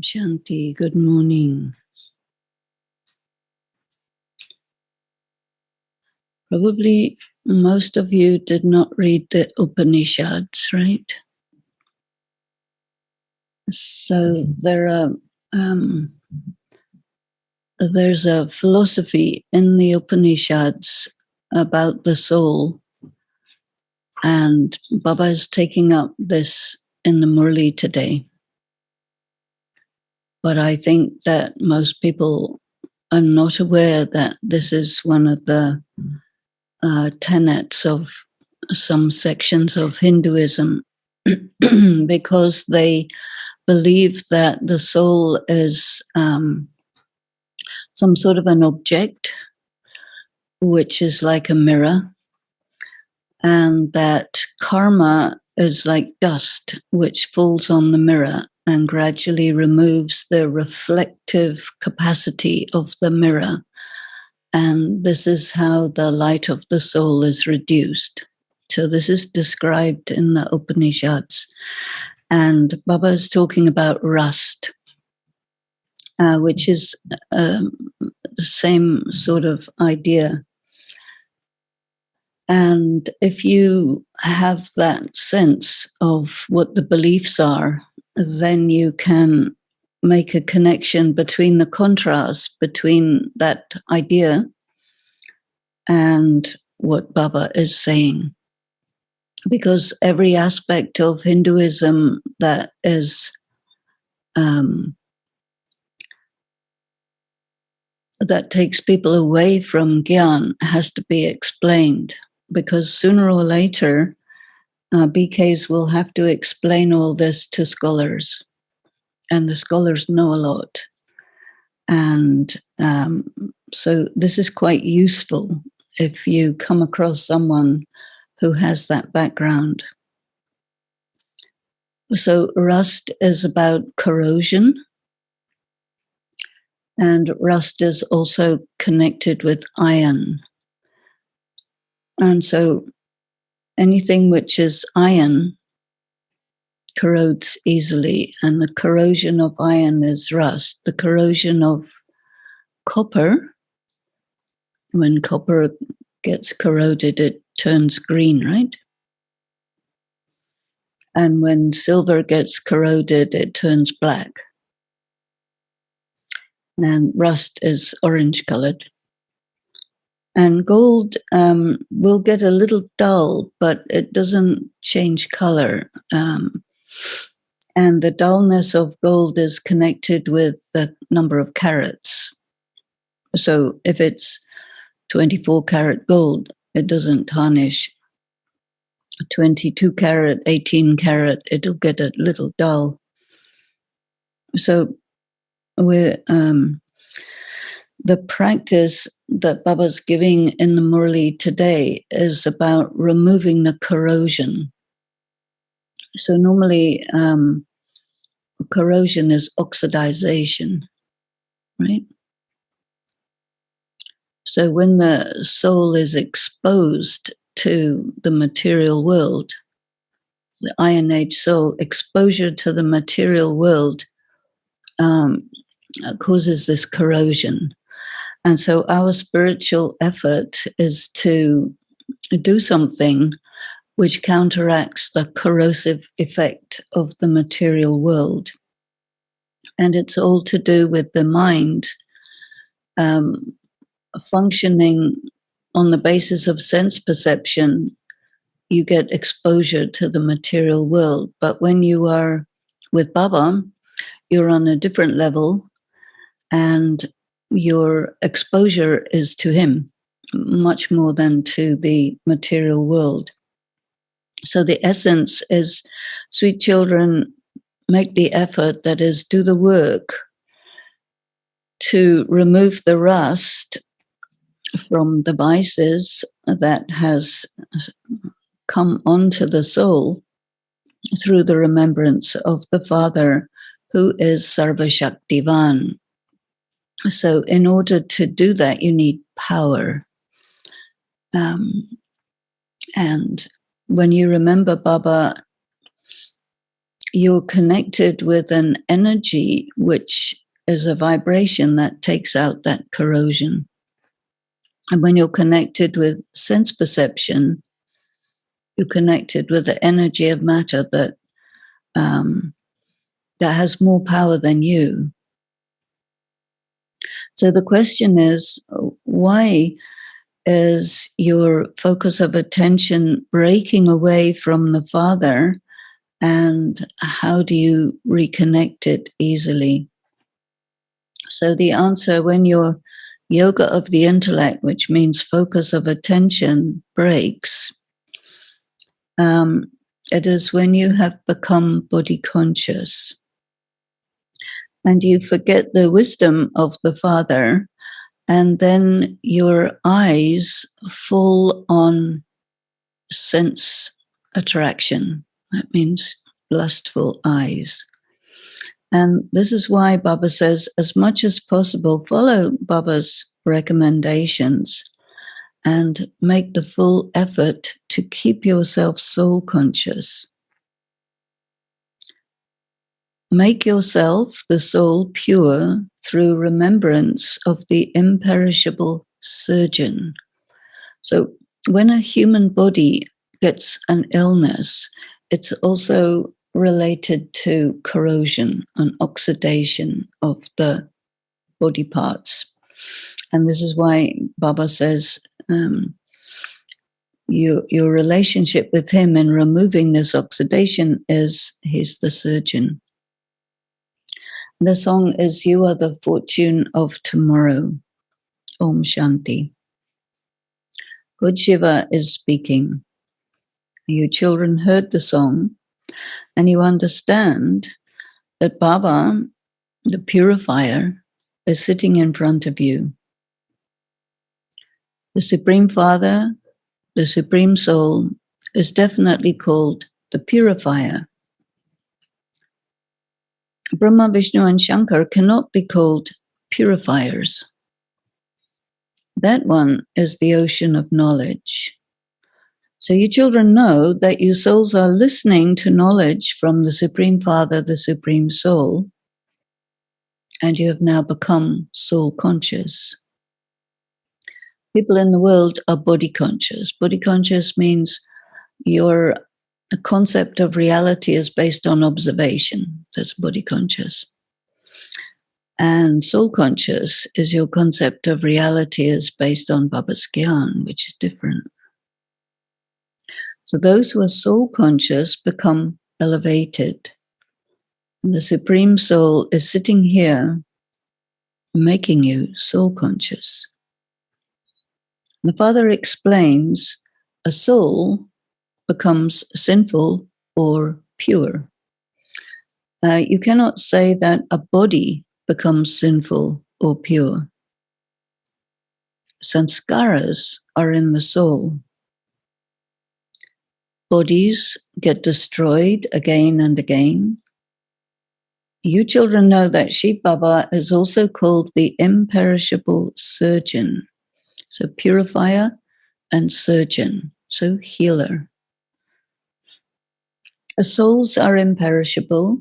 Shanti, good morning. Probably most of you did not read the Upanishads, right? So there's a philosophy in the Upanishads about the soul, and Baba is taking up this in the Murli today. But I think that most people are not aware that this is one of the tenets of some sections of Hinduism because they believe that the soul is some sort of an object which is like a mirror, and that karma is like dust which falls on the mirror and gradually removes the reflective capacity of the mirror. And this is how the light of the soul is reduced. So this is described in the Upanishads. And Baba is talking about rust, which is the same sort of idea. And if you have that sense of what the beliefs are, then you can make a connection between the contrast between that idea and what Baba is saying. Because every aspect of Hinduism that is that takes people away from Gyan has to be explained, because sooner or later BKs will have to explain all this to scholars, and the scholars know a lot. And so this is quite useful if you come across someone who has that background. So rust is about corrosion, and rust is also connected with iron. And so anything which is iron corrodes easily, and the corrosion of iron is rust. The corrosion of copper, when copper gets corroded, it turns green, right? And when silver gets corroded, it turns black. And rust is orange colored. And gold will get a little dull, but it doesn't change color. And the dullness of gold is connected with the number of carats. So if it's 24 karat gold, it doesn't tarnish. 22 karat, 18 karat, it'll get a little dull. So we're the practice that Baba's giving in the Murli today is about removing the corrosion. So normally corrosion is oxidization, right? So when the soul is exposed to the material world, the Iron Age soul, exposure to the material world causes this corrosion. And so our spiritual effort is to do something which counteracts the corrosive effect of the material world. And it's all to do with the mind functioning on the basis of sense perception. You get exposure to the material world. But when you are with Baba, you're on a different level, and your exposure is to him much more than to the material world. So the essence is, sweet children, make the effort, that is, do the work to remove the rust from the vices that has come onto the soul through the remembrance of the Father, who is Sarva Shaktivan. So in order to do that, you need power. And when you remember Baba, you're connected with an energy which is a vibration that takes out that corrosion. And when you're connected with sense perception, you're connected with the energy of matter that has more power than you. So the question is, why is your focus of attention breaking away from the Father, and how do you reconnect it easily? So the answer, when your yoga of the intellect, which means focus of attention, breaks, it is when you have become body conscious and you forget the wisdom of the Father, and then your eyes fall on sense attraction. That means lustful eyes. And this is why Baba says, as much as possible, follow Baba's recommendations and make the full effort to keep yourself soul conscious. Make yourself, the soul, pure through remembrance of the imperishable surgeon. So when a human body gets an illness, it's also related to corrosion and oxidation of the body parts. And this is why Baba says your relationship with him in removing this oxidation is he's the surgeon. The song is You Are the Fortune of Tomorrow. Om Shanti. Good Shiva is speaking. You children heard the song, and you understand that Baba, the purifier, is sitting in front of you. The Supreme Father, the Supreme Soul, is definitely called the purifier. Brahma, Vishnu, and Shankar cannot be called purifiers. That one is the ocean of knowledge. So you children know that you souls are listening to knowledge from the Supreme Father, the Supreme Soul, and you have now become soul conscious. People in the world are body conscious. Body conscious means your concept of reality is based on observation. That's body conscious. And soul conscious is your concept of reality is based on Baba's Gyan, which is different. So those who are soul conscious become elevated. And the Supreme Soul is sitting here making you soul conscious. And the Father explains a soul becomes sinful or pure. You cannot say that a body becomes sinful or pure. Sanskaras are in the soul. Bodies get destroyed again and again. You children know that Shiv Baba is also called the imperishable surgeon. So purifier and surgeon, so healer. The souls are imperishable,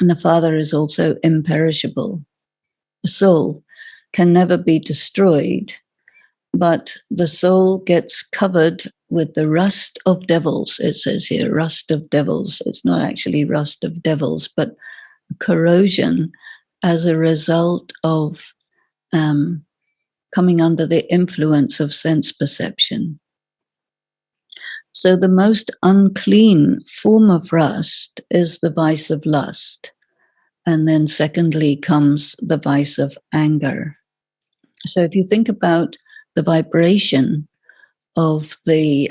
and the Father is also imperishable. The soul can never be destroyed, but the soul gets covered with the rust of devils. It says here, rust of devils. It's not actually rust of devils, but corrosion as a result of coming under the influence of sense perception. So the most unclean form of rust is the vice of lust. And then secondly comes the vice of anger. So if you think about the vibration of the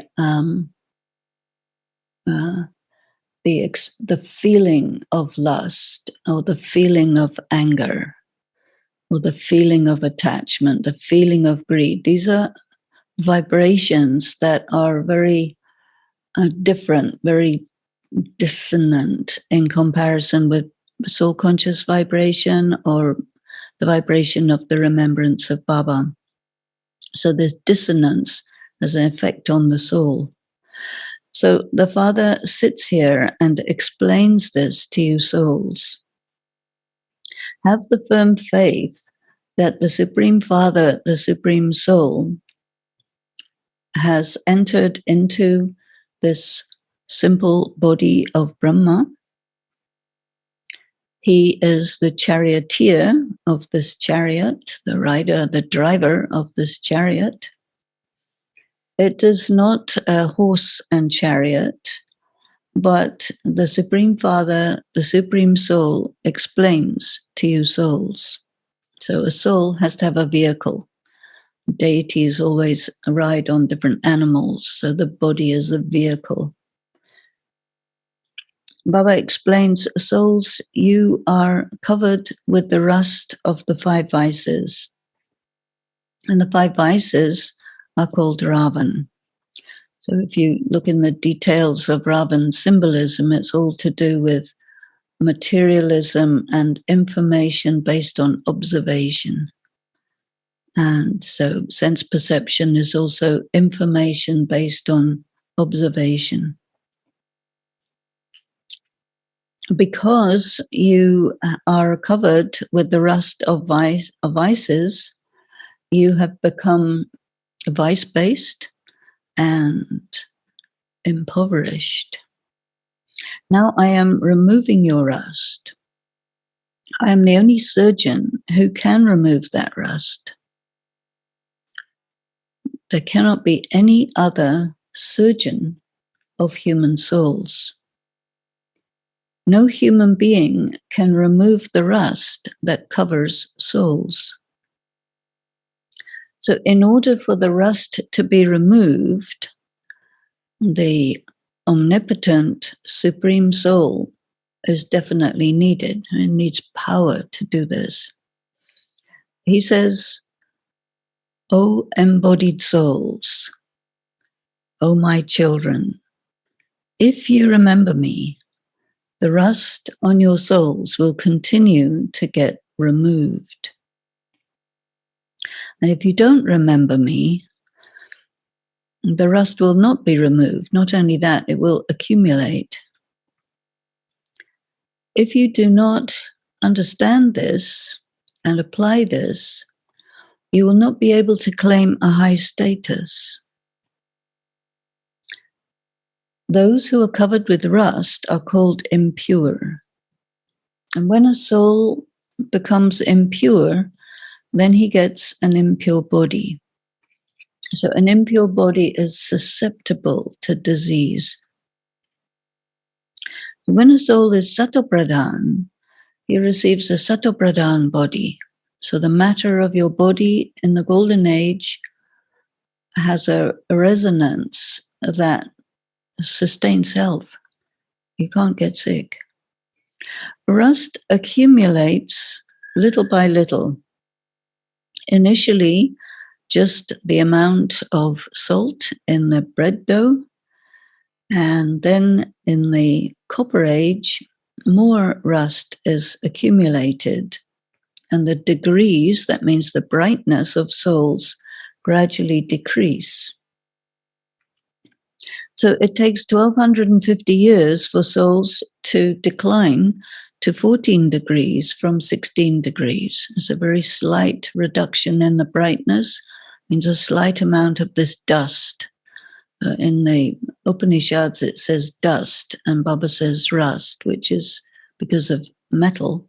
feeling of lust, or the feeling of anger, or the feeling of attachment, the feeling of greed, these are vibrations that are very different, very dissonant in comparison with soul conscious vibration or the vibration of the remembrance of Baba. So there's dissonance has an effect on the soul. So the Father sits here and explains this to you souls. Have the firm faith that the Supreme Father, the Supreme Soul, has entered into this simple body of Brahma. He is the charioteer of this chariot, the rider, the driver of this chariot. It is not a horse and chariot, but the Supreme Father, the Supreme Soul, explains to you souls. So a soul has to have a vehicle. Deities always ride on different animals, so the body is a vehicle. Baba explains, souls, you are covered with the rust of the 5 vices. And the 5 vices are called Ravan. So if you look in the details of Ravan symbolism, it's all to do with materialism and information based on observation. And so sense perception is also information based on observation. Because you are covered with the rust of vices, you have become vice-based and impoverished. Now I am removing your rust. I am the only surgeon who can remove that rust. There cannot be any other surgeon of human souls. No human being can remove the rust that covers souls. So in order for the rust to be removed, the omnipotent Supreme Soul is definitely needed. It needs power to do this. He says, O embodied souls, O my children, if you remember me, the rust on your souls will continue to get removed. And if you don't remember me, the rust will not be removed. Not only that, it will accumulate. If you do not understand this and apply this, you will not be able to claim a high status. Those who are covered with rust are called impure. And when a soul becomes impure, then he gets an impure body. So an impure body is susceptible to disease. When a soul is Satopradhan, he receives a Satopradhan body. So the matter of your body in the Golden Age has a resonance that sustains health. You can't get sick. Rust accumulates little by little. Initially, just the amount of salt in the bread dough, and then in the Copper Age, more rust is accumulated, and the degrees, that means the brightness of souls, gradually decrease. So it takes 1250 years for souls to decline to 14 degrees from 16 degrees. It's a very slight reduction in the brightness, means a slight amount of this dust. In the Upanishads, it says dust, and Baba says rust, which is because of metal.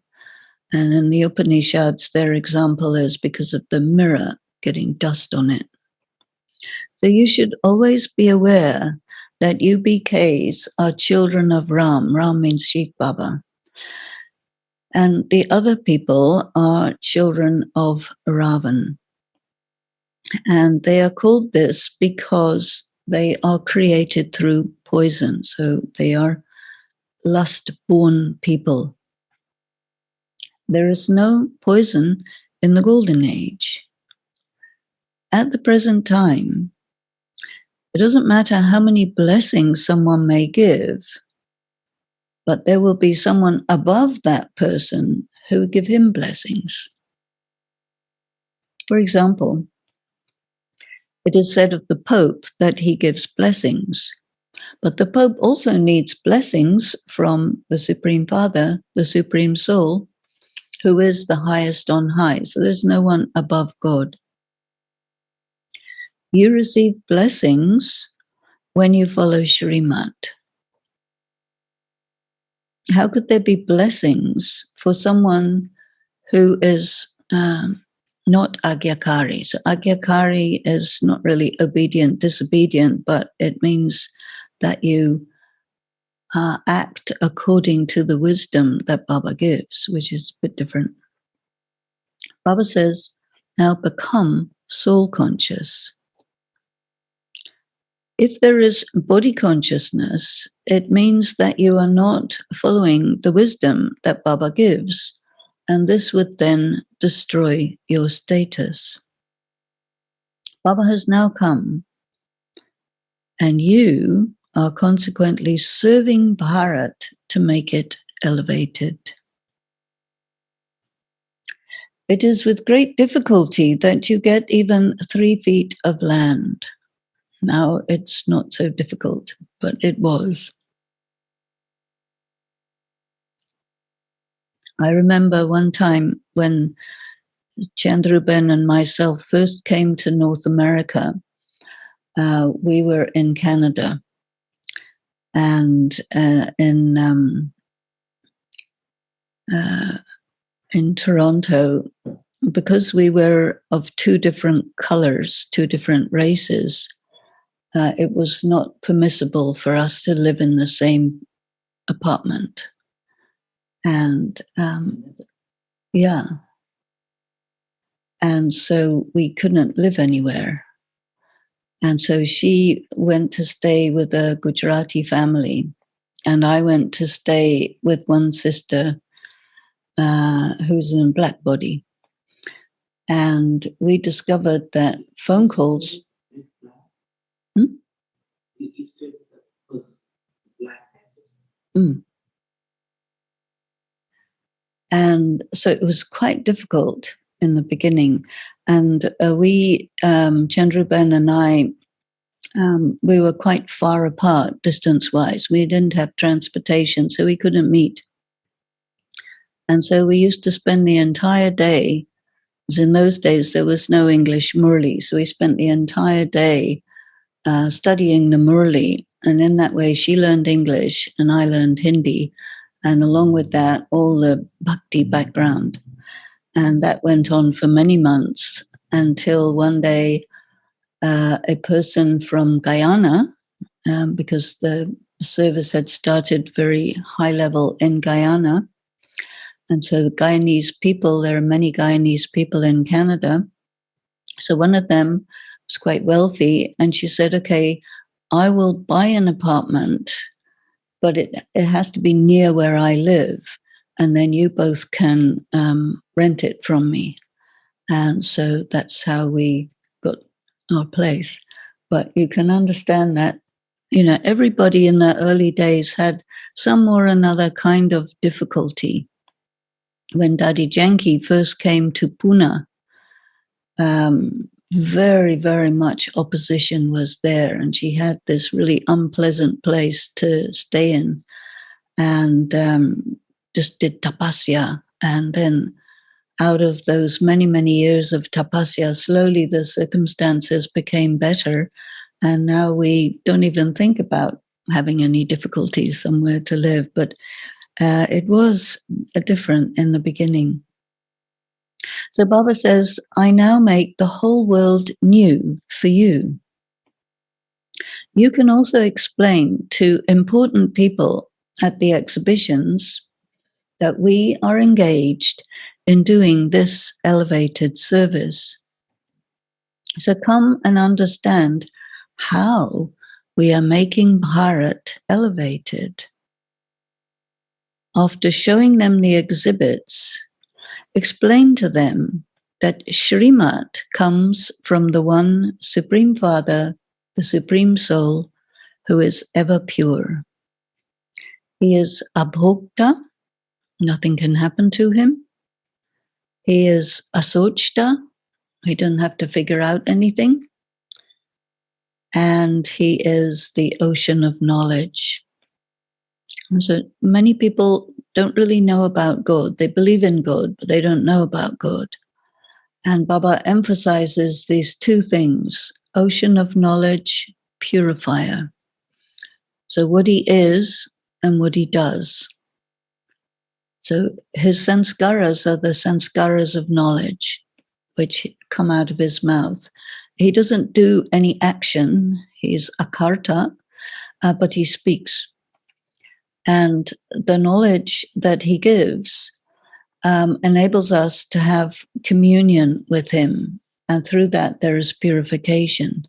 And in the Upanishads, their example is because of the mirror getting dust on it. So you should always be aware that UBKs are children of Ram. Ram means Sheikh Baba. And the other people are children of Ravan. And they are called this because they are created through poison. So they are lust-born people. There is no poison in the Golden Age. At the present time, it doesn't matter how many blessings someone may give, but there will be someone above that person who will give him blessings. For example, it is said of the Pope that he gives blessings. But the Pope also needs blessings from the Supreme Father, the Supreme Soul, who is the highest on high. So there's no one above God. You receive blessings when you follow Shrimat. How could there be blessings for someone who is not Agyakari? So Agyakari is not really obedient, disobedient, but it means that you act according to the wisdom that Baba gives, which is a bit different. Baba says, now become soul conscious. If there is body consciousness, it means that you are not following the wisdom that Baba gives, and this would then destroy your status. Baba has now come, and you are consequently serving Bharat to make it elevated. It is with great difficulty that you get even 3 feet of land. Now it's not so difficult, but it was. I remember one time when Chandruben and myself first came to North America, we were in Canada and in Toronto, because we were of 2 different colors, 2 different races, it was not permissible for us to live in the same apartment. And yeah. And so we couldn't live anywhere. And so she went to stay with a Gujarati family, and I went to stay with one sister who's in black body. And we discovered that phone calls. And so it was quite difficult in the beginning. And we, Chandruben and I, we were quite far apart distance-wise. We didn't have transportation, so we couldn't meet. And so we used to spend the entire day, because in those days there was no English Murli, so we spent the entire day studying the Murli. And in that way, she learned English and I learned Hindi. And along with that, all the bhakti background. And that went on for many months until one day a person from Guyana, because the service had started very high level in Guyana. And so the Guyanese people, there are many Guyanese people in Canada. So one of them was quite wealthy, and she said, okay, I will buy an apartment, but it has to be near where I live, and then you both can rent it from me. And so that's how we got our place. But you can understand that, you know, everybody in the early days had some or another kind of difficulty. When Dadi Janki first came to Pune, very, very much opposition was there, and she had this really unpleasant place to stay in, and just did tapasya. And then out of those many, many years of tapasya, slowly the circumstances became better, and now we don't even think about having any difficulties somewhere to live. But it was different in the beginning. So Baba says, I now make the whole world new for you. You can also explain to important people at the exhibitions that we are engaged in doing this elevated service. So come and understand how we are making Bharat elevated. After showing them the exhibits, explain to them that Shrimat comes from the one Supreme Father, the Supreme Soul, who is ever pure. He is Abhokta, nothing can happen to him. He is Asochta, he doesn't have to figure out anything. and he is the ocean of knowledge. So many people don't really know about God. They believe in God, but they don't know about God. And Baba emphasizes these two things: ocean of knowledge, purifier. So what he is and what he does. So his sanskaras are the sanskaras of knowledge, which come out of his mouth. He doesn't do any action. He's akarta, but he speaks. And the knowledge that he gives enables us to have communion with him. And through that, there is purification.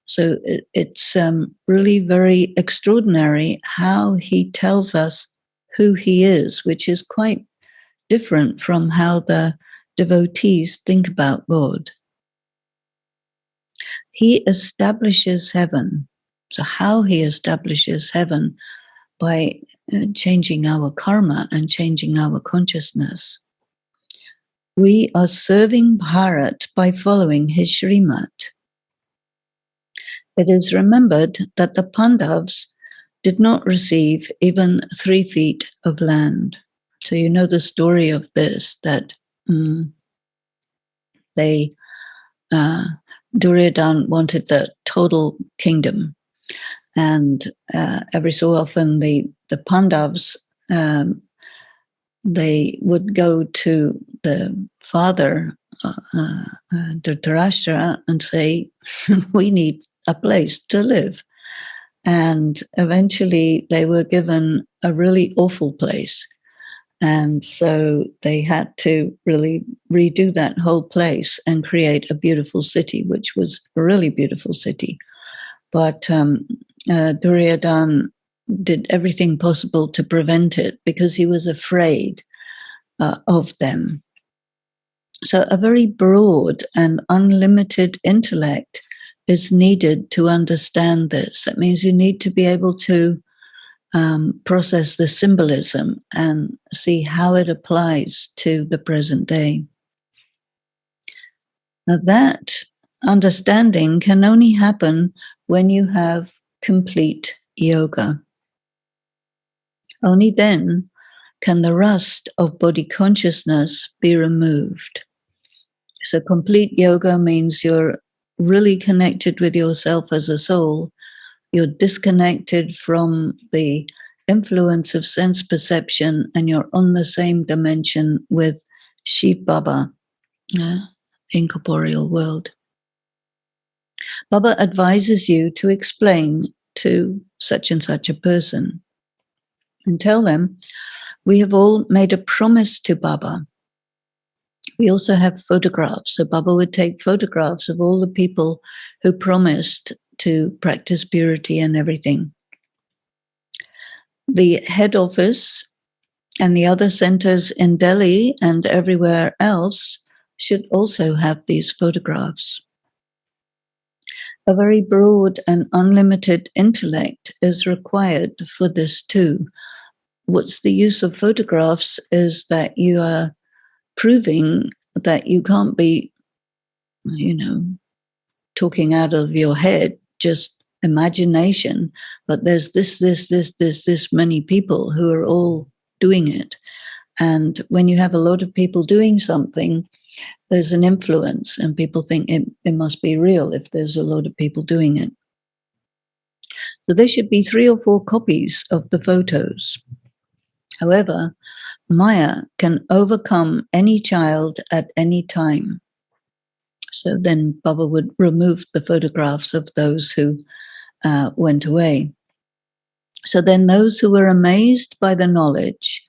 So it's really very extraordinary how he tells us who he is, which is quite different from how the devotees think about God. He establishes heaven. So how he establishes heaven? By changing our karma and changing our consciousness. We are serving Bharat by following his Srimad. It is remembered that the Pandavas did not receive even 3 feet of land. So you know the story of this, that Duryodhana wanted the total kingdom. And every so often the Pandavas, they would go to the father, Dhritarashtra, and say, we need a place to live. And eventually they were given a really awful place. And so they had to really redo that whole place and create a beautiful city, which was a really beautiful city. But Duryodhana did everything possible to prevent it because he was afraid of them. So a very broad and unlimited intellect is needed to understand this. That means you need to be able to process the symbolism and see how it applies to the present day. Now that understanding can only happen when you have complete yoga. Only then can the rust of body consciousness be removed. So complete yoga means you're really connected with yourself as a soul. You're disconnected from the influence of sense perception, and you're on the same dimension with Shiv Baba, incorporeal world. Baba advises you to explain to such and such a person and tell them, we have all made a promise to Baba. We also have photographs. So Baba would take photographs of all the people who promised to practice purity and everything. The head office and the other centers in Delhi and everywhere else should also have these photographs. A very broad and unlimited intellect is required for this too. What's the use of photographs is that you are proving that you can't be, talking out of your head, just imagination, but there's this many people who are all doing it. And when you have a lot of people doing something, there's an influence, and people think it must be real if there's a lot of people doing it. So there should be 3 or 4 copies of the photos. However, Maya can overcome any child at any time. So then Baba would remove the photographs of those who went away. So then those who were amazed by the knowledge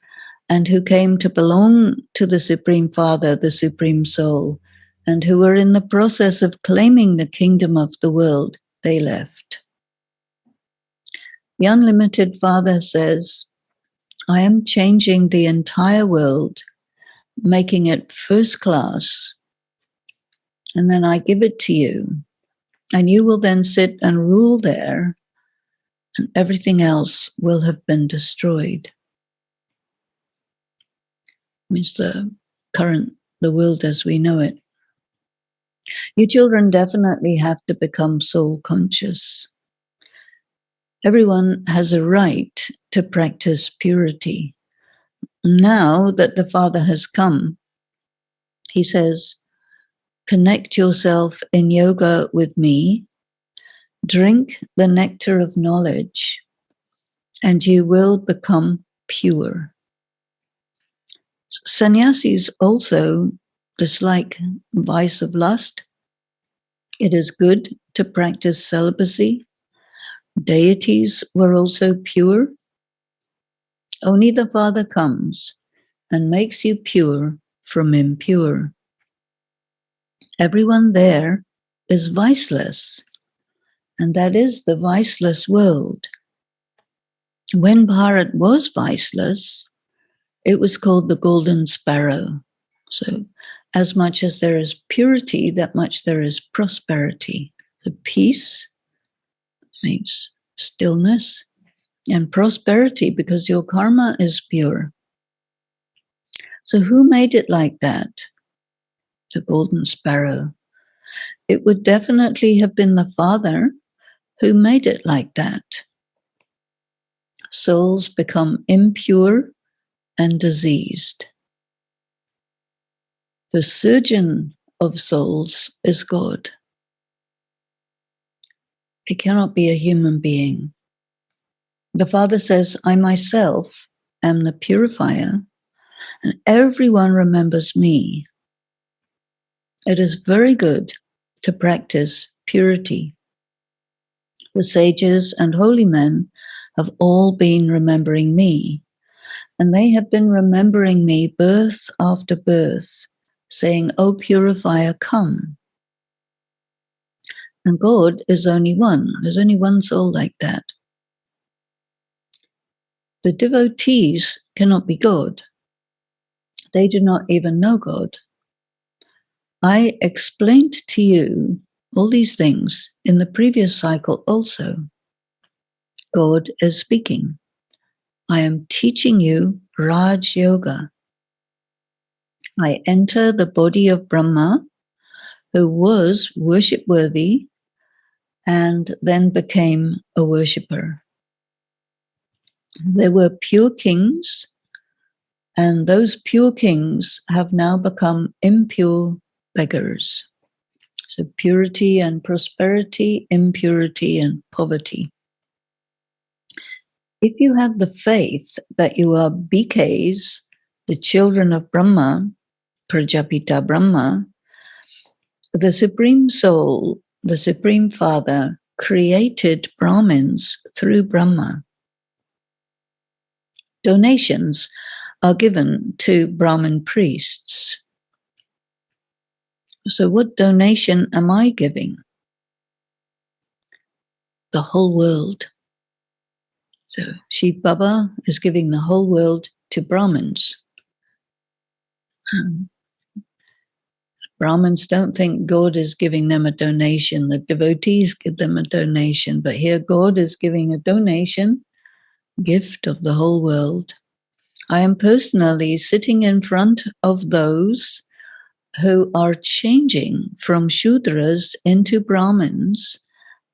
and who came to belong to the Supreme Father, the Supreme Soul, and who were in the process of claiming the kingdom of the world, they left. The Unlimited Father says, I am changing the entire world, making it first class, and then I give it to you, and you will then sit and rule there, and everything else will have been destroyed. Means the world as we know it. You children definitely have to become soul conscious. Everyone has a right to practice purity. Now that the Father has come, he says, connect yourself in yoga with me, drink the nectar of knowledge, and you will become pure. Sannyasis also dislike vice of lust. It is good to practice celibacy. Deities were also pure. Only the Father comes and makes you pure from impure. Everyone there is viceless, and that is the viceless world. When Bharat was viceless, it was called the golden sparrow. So as much as there is purity, that much there is prosperity. The peace means stillness, and prosperity because your karma is pure. So who made it like that? The golden sparrow. It would definitely have been the Father who made it like that. Souls become impure and diseased. The surgeon of souls is God. It cannot be a human being. The Father says, I myself am the purifier, and everyone remembers me. It is very good to practice purity. The sages and holy men have all been remembering me, and they have been remembering me birth after birth, saying, O purifier, come. And God is only one. There's only one soul like that. The devotees cannot be God. They do not even know God. I explained to you all these things in the previous cycle also. God is speaking. I am teaching you Raj Yoga. I enter the body of Brahma, who was worship worthy and then became a worshipper. There were pure kings, and those pure kings have now become impure beggars. So purity and prosperity, impurity and poverty. If you have the faith that you are BKs, the children of Brahma, Prajapita Brahma, the Supreme Soul, the Supreme Father, created Brahmins through Brahma. Donations are given to Brahmin priests. So what donation am I giving? The whole world. So Shiv Baba is giving the whole world to Brahmins. Brahmins don't think God is giving them a donation. The devotees give them a donation. But here God is giving a donation, gift of the whole world. I am personally sitting in front of those who are changing from Shudras into Brahmins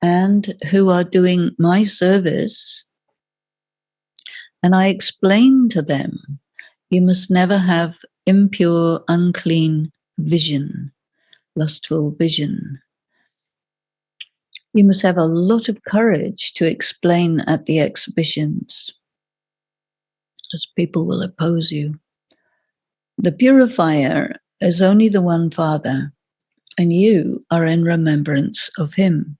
and who are doing my service. And I explain to them, you must never have impure, unclean vision, lustful vision. You must have a lot of courage to explain at the exhibitions, as people will oppose you. The purifier is only the one Father, and you are in remembrance of him.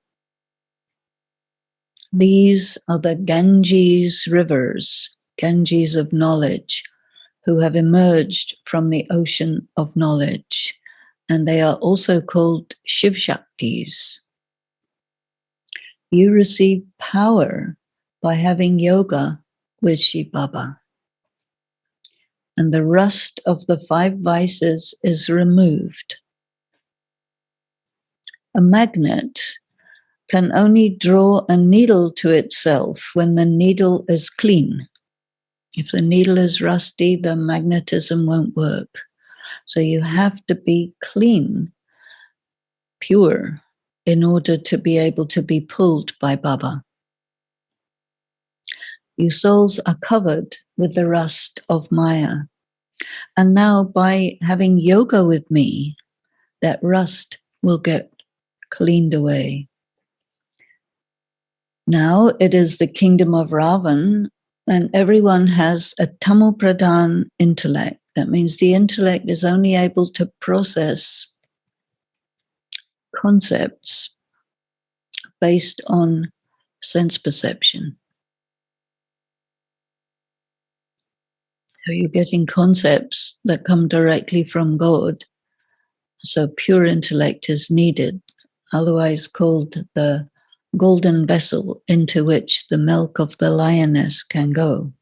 These are the Ganges rivers, Ganges of knowledge, who have emerged from the ocean of knowledge, and they are also called Shiv Shaktis. You receive power by having yoga with Shiv Baba. And the rust of the 5 vices is removed. A magnet can only draw a needle to itself when the needle is clean. If the needle is rusty, the magnetism won't work. So you have to be clean pure in order to be able to be pulled by Baba. You souls are covered with the rust of Maya. And now by having yoga with me, that rust will get cleaned away. Now it is the kingdom of Ravan, and everyone has a tamopradhan intellect. That means the intellect is only able to process concepts based on sense perception. So you're getting concepts that come directly from God. So pure intellect is needed, otherwise called the golden vessel into which the milk of the lioness can go.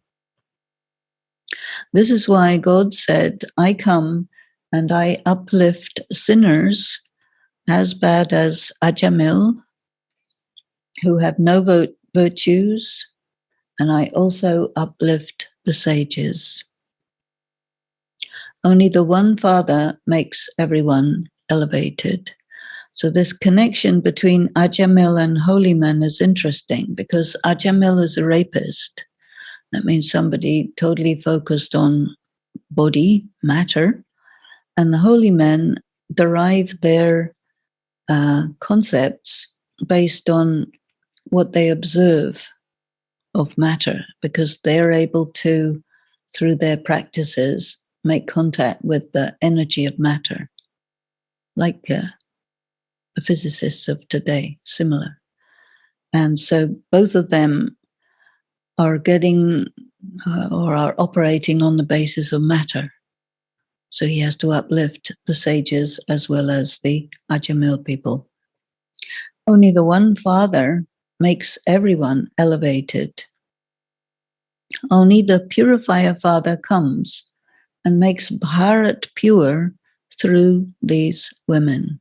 This is why God said, I come and I uplift sinners as bad as Ajamil, who have no virtues, and I also uplift the sages. Only the one Father makes everyone elevated. So this connection between Ajamil and holy men is interesting, because Ajamil is a rapist. That means somebody totally focused on body, matter, and the holy men derive their concepts based on what they observe of matter, because they're able to, through their practices, make contact with the energy of matter, like the physicists of today, similar. And so both of them are getting or are operating on the basis of matter. So he has to uplift the sages as well as the Ajamil people. Only the one Father makes everyone elevated. Only the purifier Father comes and makes Bharat pure through these women.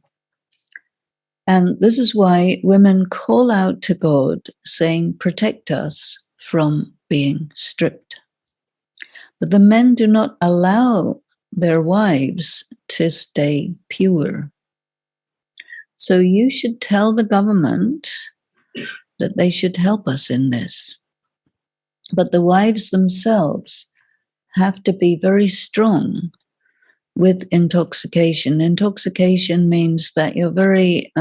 And this is why women call out to God, saying, protect us from being stripped. But the men do not allow their wives to stay pure. So you should tell the government that they should help us in this. But the wives themselves have to be very strong with intoxication. Intoxication means that you're very,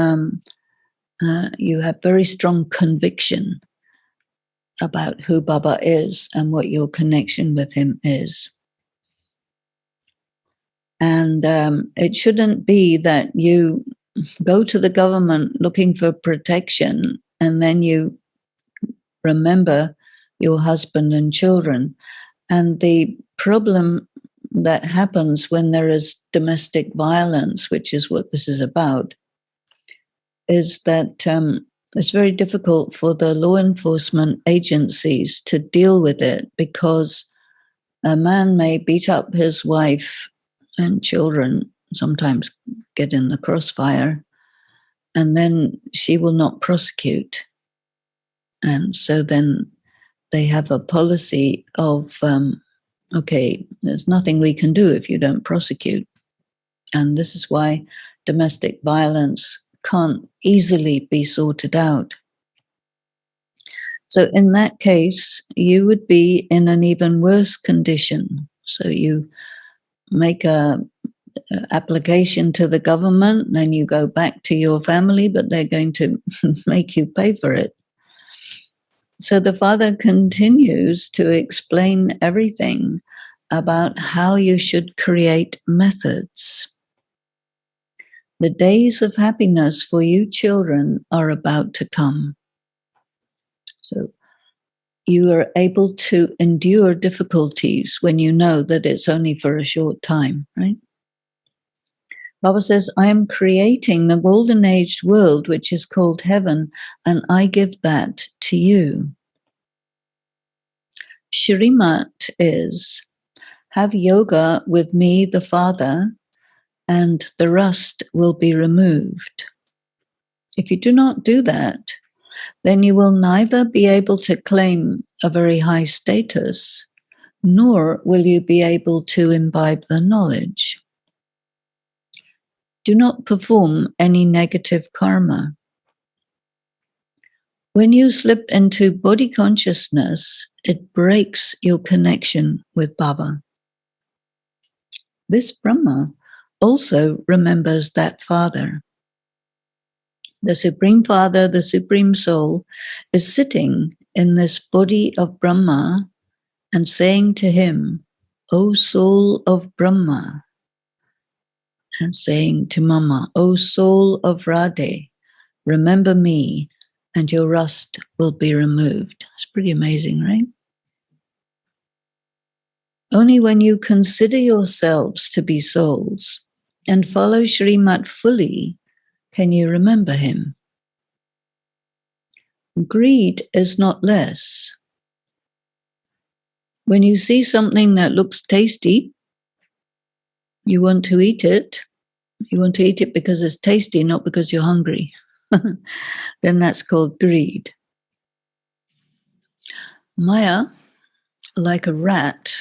you have very strong conviction about who Baba is and what your connection with him is. And it shouldn't be that you go to the government looking for protection and then you remember your husband and children. And the problem that happens when there is domestic violence, which is what this is about, is that it's very difficult for the law enforcement agencies to deal with it, because a man may beat up his wife and children, sometimes get in the crossfire, and then she will not prosecute. And so then they have a policy of, okay, there's nothing we can do if you don't prosecute. And this is why domestic violence can't easily be sorted out. So in that case, you would be in an even worse condition. So you make a application to the government, then you go back to your family, but they're going to make you pay for it. So the Father continues to explain everything about how you should create methods. The days of happiness for you children are about to come. So you are able to endure difficulties when you know that it's only for a short time, right? Baba says, I am creating the golden aged world, which is called heaven, and I give that to you. Shrimat is, have yoga with me, the Father, and the rust will be removed. If you do not do that, then you will neither be able to claim a very high status, nor will you be able to imbibe the knowledge. Do not perform any negative karma. When you slip into body consciousness, it breaks your connection with Baba. This Brahma also remembers that Father. The Supreme Father, the Supreme Soul, is sitting in this body of Brahma and saying to him, O Soul of Brahma, and saying to Mama, O Soul of Radhe, remember me and your rust will be removed. It's pretty amazing, right? Only when you consider yourselves to be souls and follow Srimat fully can you remember him. Greed is not less. When you see something that looks tasty, you want to eat it. You want to eat it because it's tasty, not because you're hungry. Then that's called greed. Maya, like a rat,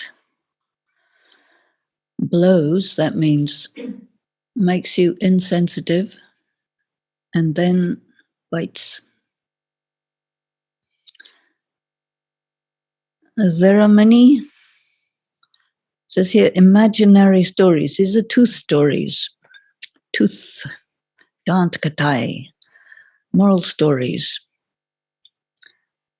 blows, that means makes you insensitive, and then bites. There are many, it says here, imaginary stories. These are tooth stories. Tooth, dant katai, moral stories.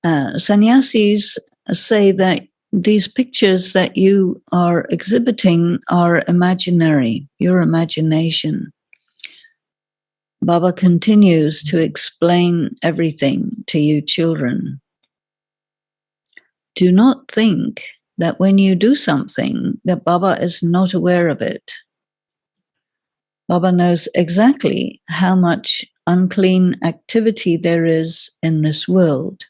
Sannyasis say that these pictures that you are exhibiting are imaginary, your imagination. Baba continues to explain everything to you children. Do not think that when you do something that Baba is not aware of it. Baba knows exactly how much unclean activity there is in this world.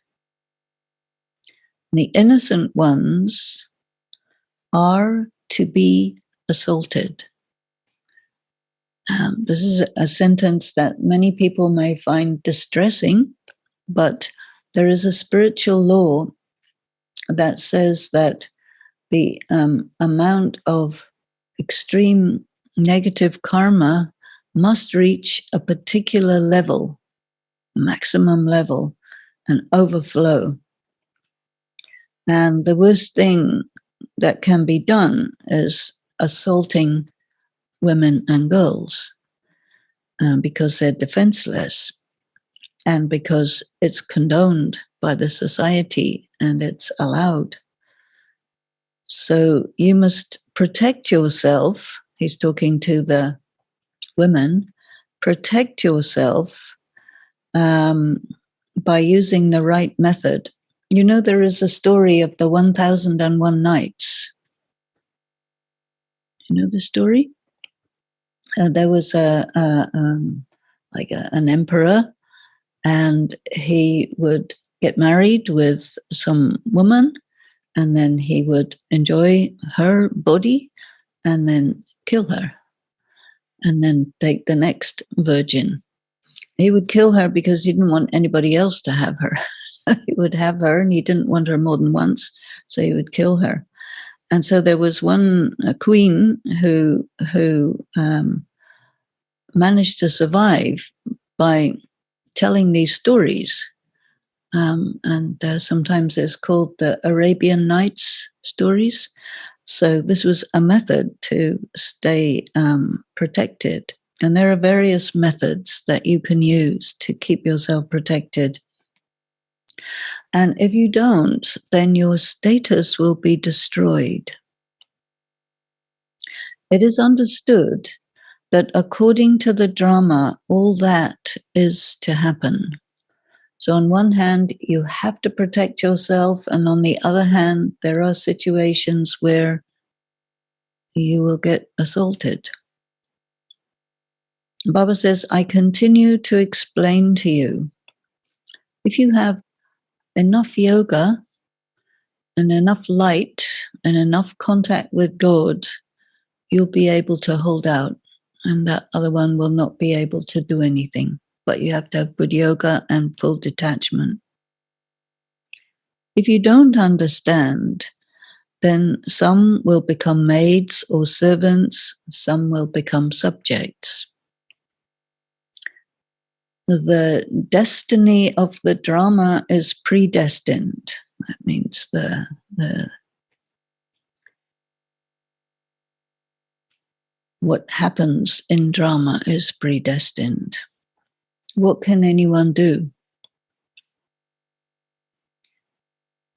The innocent ones are to be assaulted. This is a sentence that many people may find distressing, but there is a spiritual law that says that the amount of extreme negative karma must reach a particular level, maximum level, and overflow. And the worst thing that can be done is assaulting women and girls because they're defenseless and because it's condoned by the society and it's allowed. So you must protect yourself. He's talking to the women. Protect yourself by using the right method. You know, there is a story of the 1001 Nights. You know the story? There was an emperor, and he would get married with some woman, and then he would enjoy her body, and then kill her, and then take the next virgin. He would kill her because he didn't want anybody else to have her. He would have her, and he didn't want her more than once, so he would kill her. And so there was one queen who managed to survive by telling these stories. And sometimes it's called the Arabian Nights stories. So this was a method to stay protected. And there are various methods that you can use to keep yourself protected. And if you don't, then your status will be destroyed. It is understood that according to the drama, all that is to happen. So on one hand, you have to protect yourself, and on the other hand, there are situations where you will get assaulted. Baba says, I continue to explain to you. If you have enough yoga and enough light and enough contact with God, you'll be able to hold out, and that other one will not be able to do anything. But you have to have good yoga and full detachment. If you don't understand, then some will become maids or servants, some will become subjects. the destiny of the drama is predestined. That means what happens in drama is predestined. What can anyone do?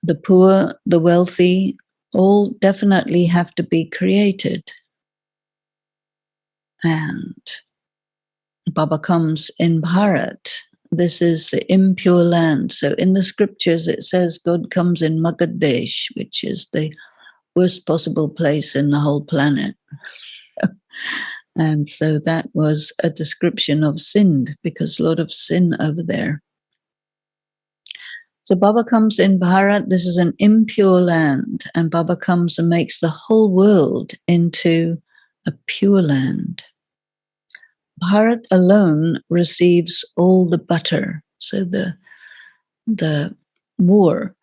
The poor, the wealthy, all definitely have to be created. And Baba comes in Bharat. This is the impure land. So in the scriptures it says God comes in Magadesh, which is the worst possible place in the whole planet. And so that was a description of sin, because a lot of sin over there. So Baba comes in Bharat. This is an impure land, and Baba comes and makes the whole world into a pure land. Bharat alone receives all the butter. So the war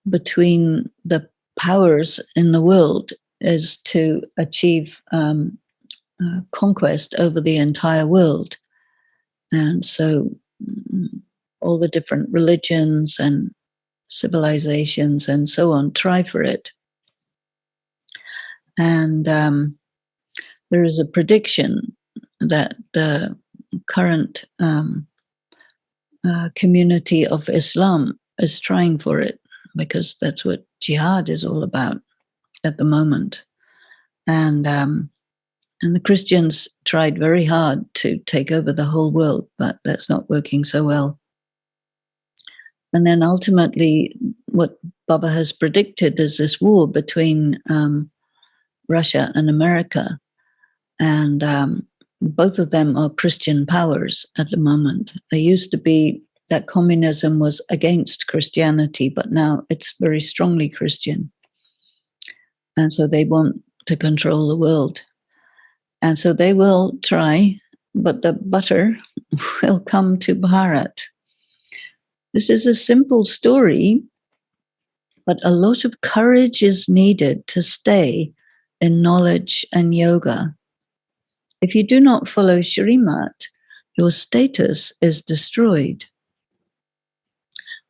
between the powers in the world is to achieve conquest over the entire world. And so all the different religions and civilizations and so on try for it. And there is a prediction that the current community of Islam is trying for it, because that's what jihad is all about at the moment. And the Christians tried very hard to take over the whole world, but that's not working so well. And then ultimately, what Baba has predicted is this war between Russia and America. And both of them are Christian powers at the moment. There used to be that communism was against Christianity, but now it's very strongly Christian. And so they want to control the world. And so they will try, but the butter will come to Bharat. This is a simple story, but a lot of courage is needed to stay in knowledge and yoga. If you do not follow Shrimat, your status is destroyed.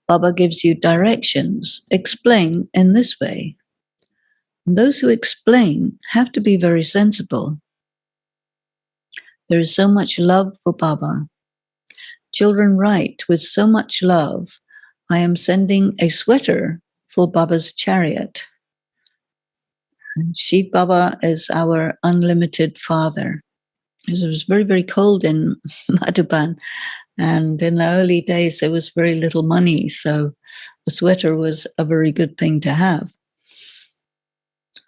Baba gives you directions. Explain in this way. And those who explain have to be very sensible. There is so much love for Baba. Children write, with so much love, I am sending a sweater for Baba's chariot. And Shiv Baba is our unlimited father. It was very, very cold in Madhuban. And in the early days, there was very little money. So a sweater was a very good thing to have.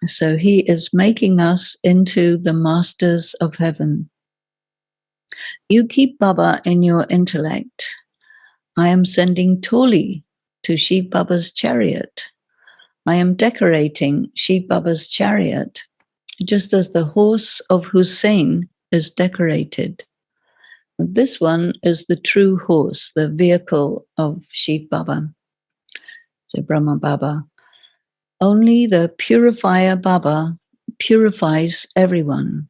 So he is making us into the masters of heaven. You keep Baba in your intellect. I am sending Toli to Shiv Baba's chariot. I am decorating Shiv Baba's chariot, just as the horse of Hussein is decorated. This one is the true horse, the vehicle of Shiv Baba, so Brahma Baba. Only the purifier Baba purifies everyone.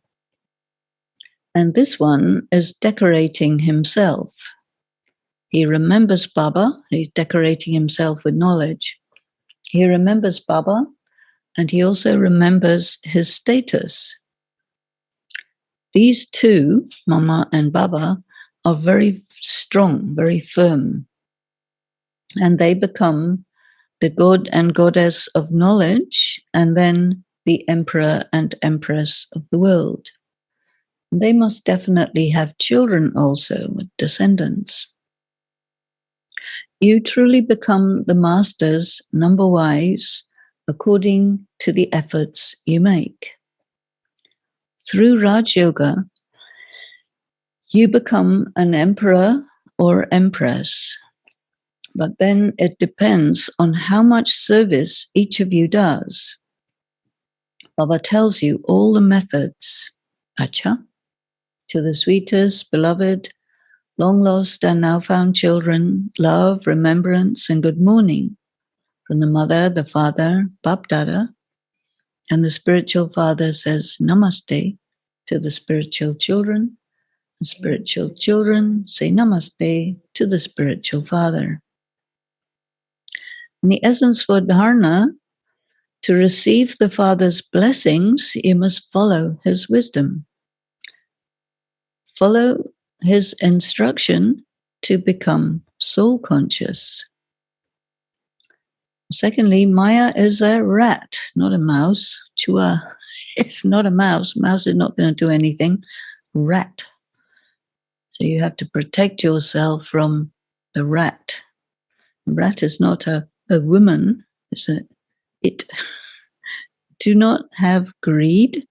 And this one is decorating himself. He remembers Baba, he's decorating himself with knowledge. He remembers Baba, and he also remembers his status. These two, Mama and Baba, are very strong, very firm. And they become the god and goddess of knowledge, and then the emperor and empress of the world. They must definitely have children also, with descendants. You truly become the masters, number wise, according to the efforts you make. Through Raj Yoga, you become an emperor or empress, but then it depends on how much service each of you does. Baba tells you all the methods. Acha, to the sweetest, beloved, long lost and now found children, love, remembrance, and good morning from the mother, the father, Bap Dada, and the spiritual father says namaste to the spiritual children, Spiritual children say namaste to the spiritual father. And the essence for dharana, to receive the father's blessings, you must follow his wisdom. Follow his instruction to become soul conscious. Secondly, Maya is a rat, not a mouse. Chua is not a mouse. Mouse is not going to do anything. Rat. So you have to protect yourself from the rat. The rat is not a woman, it's it. Do not have greed.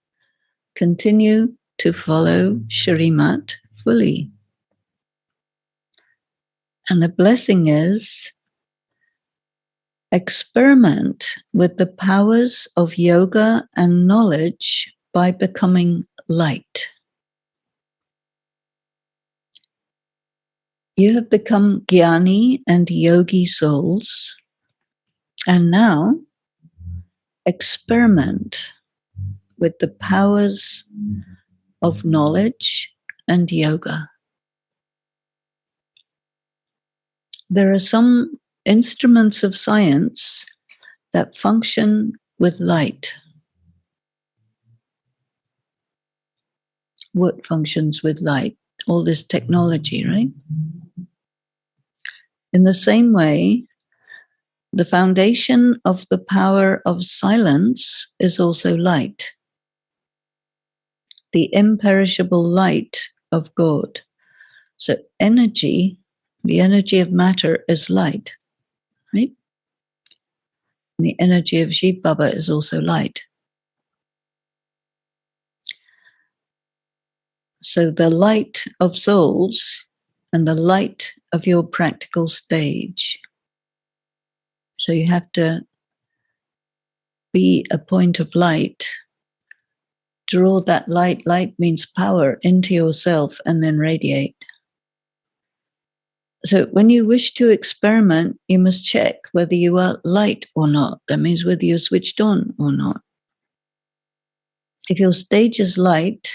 Continue to follow Shrimat fully. And the blessing is, experiment with the powers of yoga and knowledge by becoming light. You have become jnani and yogi souls, and now experiment with the powers of knowledge and yoga. There are some instruments of science that function with light. What functions with light? All this technology, right? In the same way, the foundation of the power of silence is also light. The imperishable light of God. So energy, the energy of matter is light, right? And the energy of Shiv Baba is also light. So the light of souls and the light of your practical stage. So you have to be a point of light. Draw that light. Light means power into yourself and then radiate. So when you wish to experiment, you must check whether you are light or not. That means whether you're switched on or not. If your stage is light,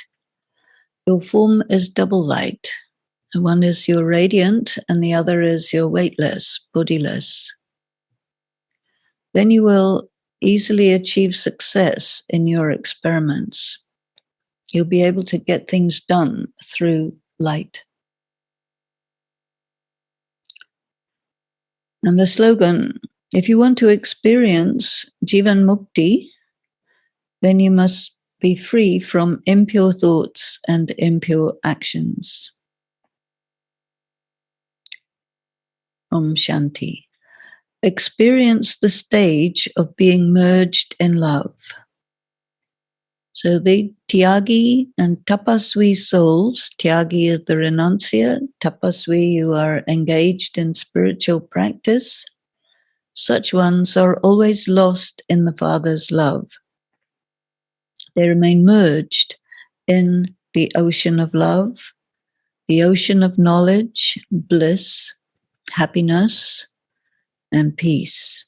your form is double light. One is your radiant and the other is your weightless, bodiless. Then you will easily achieve success in your experiments. You'll be able to get things done through light. And the slogan, if you want to experience Jivan Mukti, then you must be free from impure thoughts and impure actions. Om Shanti. Experience the stage of being merged in love. So the Tyagi and Tapasvi souls, Tyagi is the renunciate, Tapasvi, you are engaged in spiritual practice. Such ones are always lost in the Father's love. They remain merged in the ocean of love, the ocean of knowledge, bliss, happiness, and peace.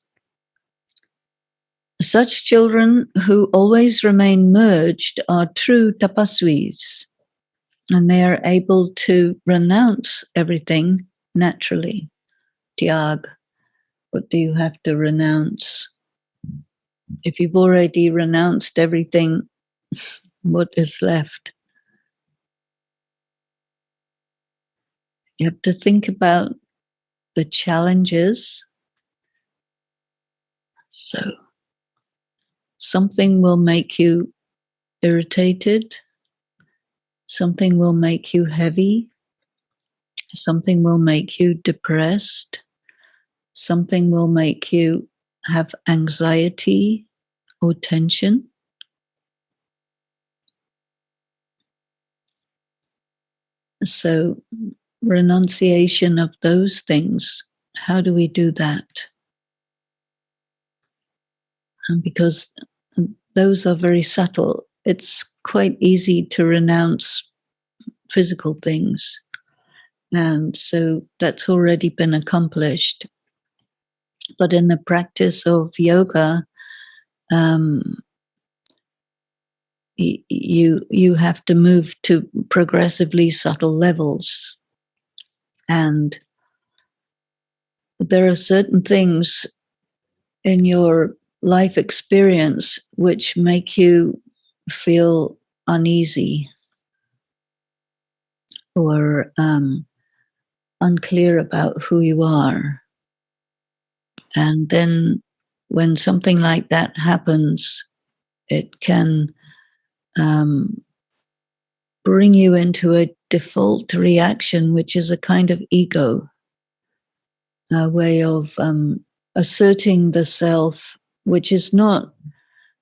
Such children who always remain merged are true tapasvis, and they are able to renounce everything naturally. Tyag, what do you have to renounce? If you've already renounced everything, what is left? You have to think about the challenges. So, something will make you irritated. Something will make you heavy. Something will make you depressed. Something will make you have anxiety or tension. So, renunciation of those things, how do we do that? And because those are very subtle, it's quite easy to renounce physical things. And so that's already been accomplished. But in the practice of yoga, you have to move to progressively subtle levels. And there are certain things in your life experience which make you feel uneasy or unclear about who you are. And then when something like that happens, it can bring you into a default reaction, which is a kind of ego, a way of asserting the self, which is not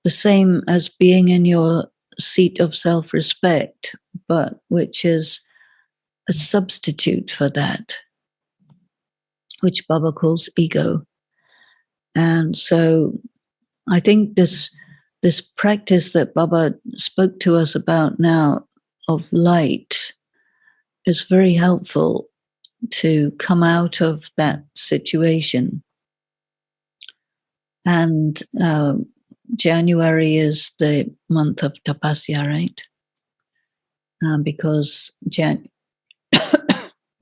the same as being in your seat of self-respect, but which is a substitute for that, which Baba calls ego. And so I think this practice that Baba spoke to us about now of light is very helpful to come out of that situation. And January is the month of tapasya, right? Because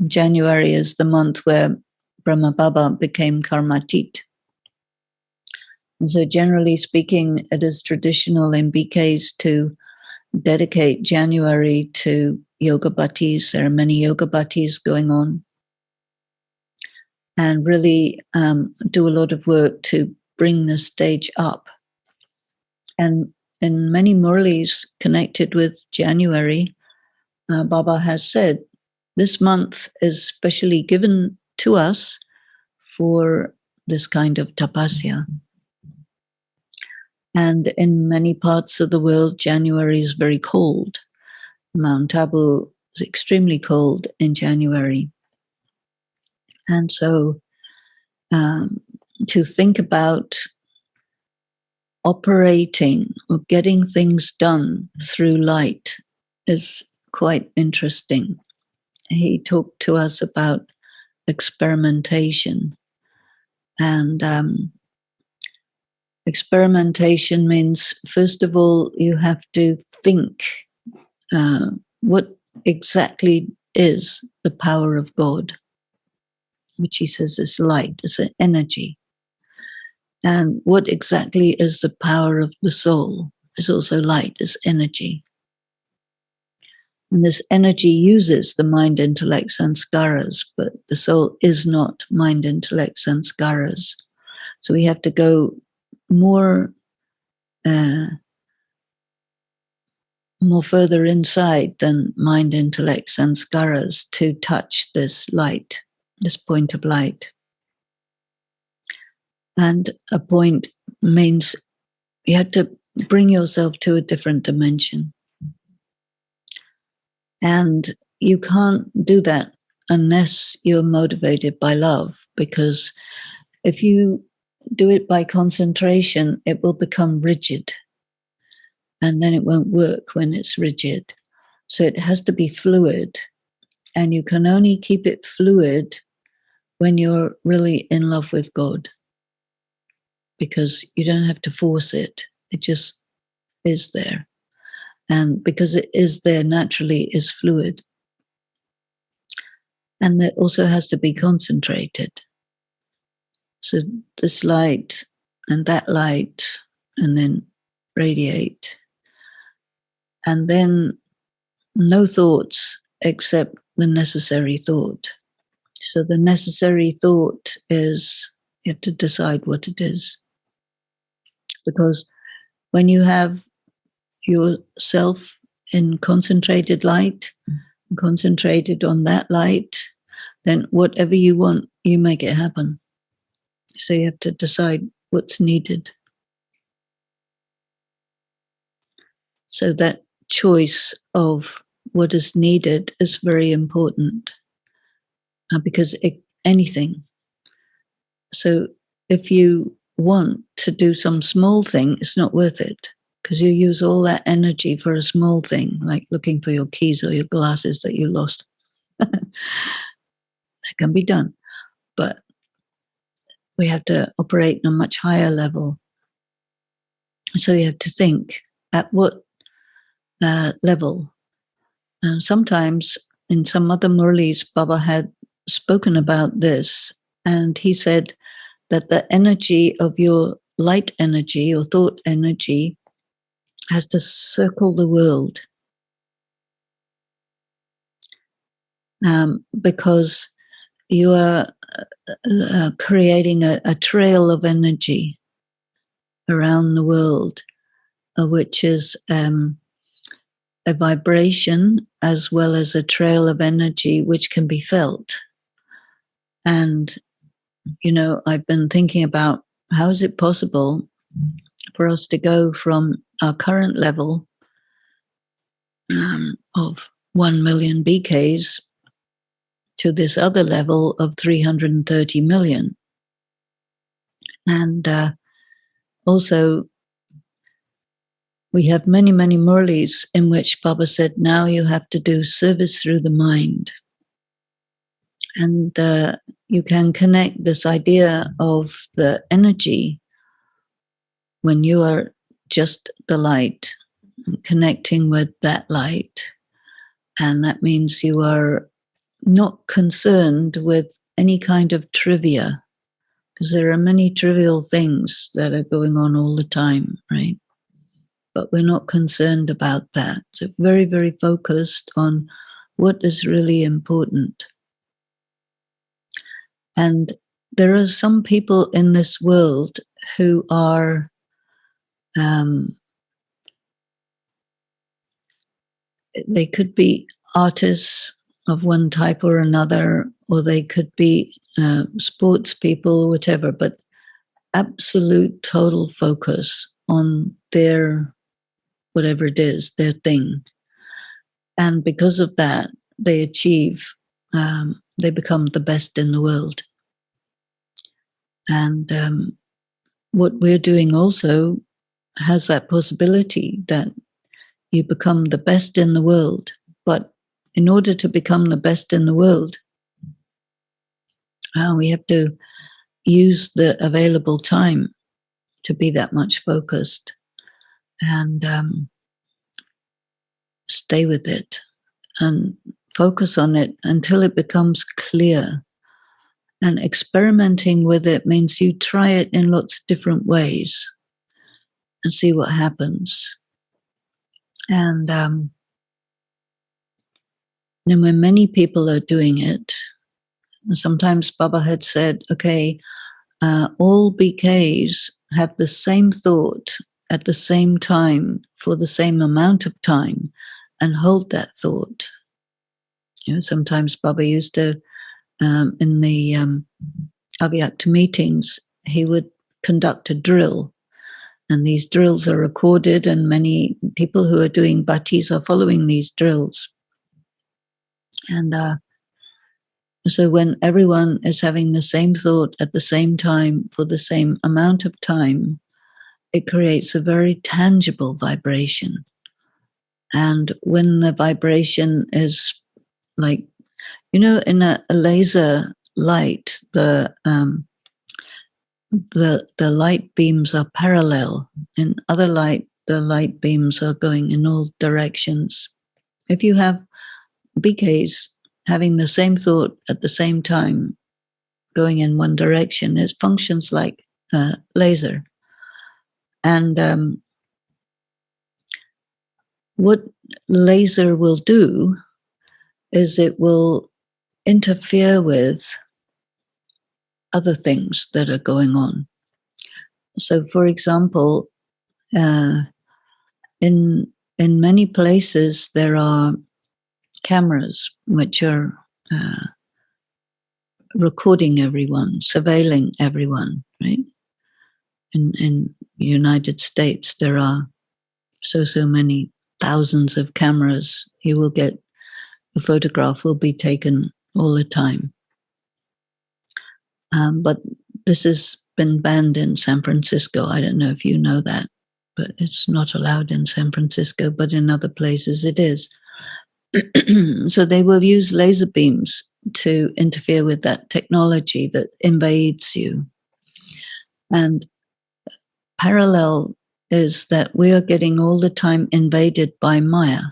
January is the month where Brahma Baba became karmatit. And so generally speaking, it is traditional in BKs to dedicate January to yoga bhattis. There are many yoga bhattis going on. And really do a lot of work to bring the stage up. And in many Murlis connected with January, Baba has said, this month is specially given to us for this kind of tapasya. And in many parts of the world, January is very cold. Mount Abu is extremely cold in January. And so to think about operating or getting things done through light is quite interesting. He talked to us about experimentation. And experimentation means, first of all, you have to think what exactly is the power of God, which he says is light, is an energy. And what exactly is the power of the soul? Is also light, is energy. And this energy uses the mind, intellect, sanskaras, but the soul is not mind, intellect, sanskaras. So we have to go more further inside than mind, intellect, sanskaras to touch this light, this point of light. And a point means you have to bring yourself to a different dimension. And you can't do that unless you're motivated by love, because if you do it by concentration, it will become rigid. And then it won't work when it's rigid. So it has to be fluid. And you can only keep it fluid when you're really in love with God. Because you don't have to force it. It just is there. And because it is there naturally, is fluid. And it also has to be concentrated. So this light and that light, and then radiate. And then no thoughts except the necessary thought. So the necessary thought is you have to decide what it is. Because when you have yourself in concentrated light, concentrated on that light, then whatever you want, you make it happen. So you have to decide what's needed. So that choice of what is needed is very important, because anything. So if you want to do some small thing, it's not worth it, because you use all that energy for a small thing, like looking for your keys or your glasses that you lost. That can be done. But we have to operate on a much higher level. So you have to think at what level. And sometimes in some other Murlis, Baba had spoken about this, and he said that the energy of your light energy or thought energy has to circle the world, because you are creating a trail of energy around the world, which is a vibration as well as a trail of energy which can be felt. And, you know, I've been thinking about how is it possible for us to go from our current level of 1 million BKs to this other level of 330 million. And also, we have many, many Murlis in which Baba said, now you have to do service through the mind. And you can connect this idea of the energy when you are just the light, connecting with that light. And that means you are not concerned with any kind of trivia, because there are many trivial things that are going on all the time, right? But we're not concerned about that. So very, very focused on what is really important. And there are some people in this world who are they could be artists of one type or another, or they could be sports people, whatever, but absolute total focus on their, whatever it is, their thing. And because of that, they achieve, they become the best in the world. And what we're doing also has that possibility that you become the best in the world. But in order to become the best in the world, we have to use the available time to be that much focused and stay with it and focus on it until it becomes clear. And experimenting with it means you try it in lots of different ways and see what happens. And then when many people are doing it, sometimes Baba had said, okay, all BKs have the same thought at the same time for the same amount of time and hold that thought. You know, sometimes Baba used to, in the Avyakta meetings, he would conduct a drill. And these drills are recorded, and many people who are doing bhattis are following these drills. And so when everyone is having the same thought at the same time for the same amount of time, it creates a very tangible vibration. And when the vibration is like, you know, in a laser light, the light beams are parallel. In other light, the light beams are going in all directions. If you have BKs having the same thought at the same time, going in one direction, it functions like a laser. And what laser will do is it will interfere with other things that are going on. So, for example, in many places there are cameras which are recording everyone, surveilling everyone, right? In the United States, there are so many thousands of cameras. You will get a photograph will be taken all the time. But this has been banned in San Francisco. I don't know if you know that, but it's not allowed in San Francisco, but in other places it is. So they will use laser beams to interfere with that technology that invades you. And parallel is that we are getting all the time invaded by Maya,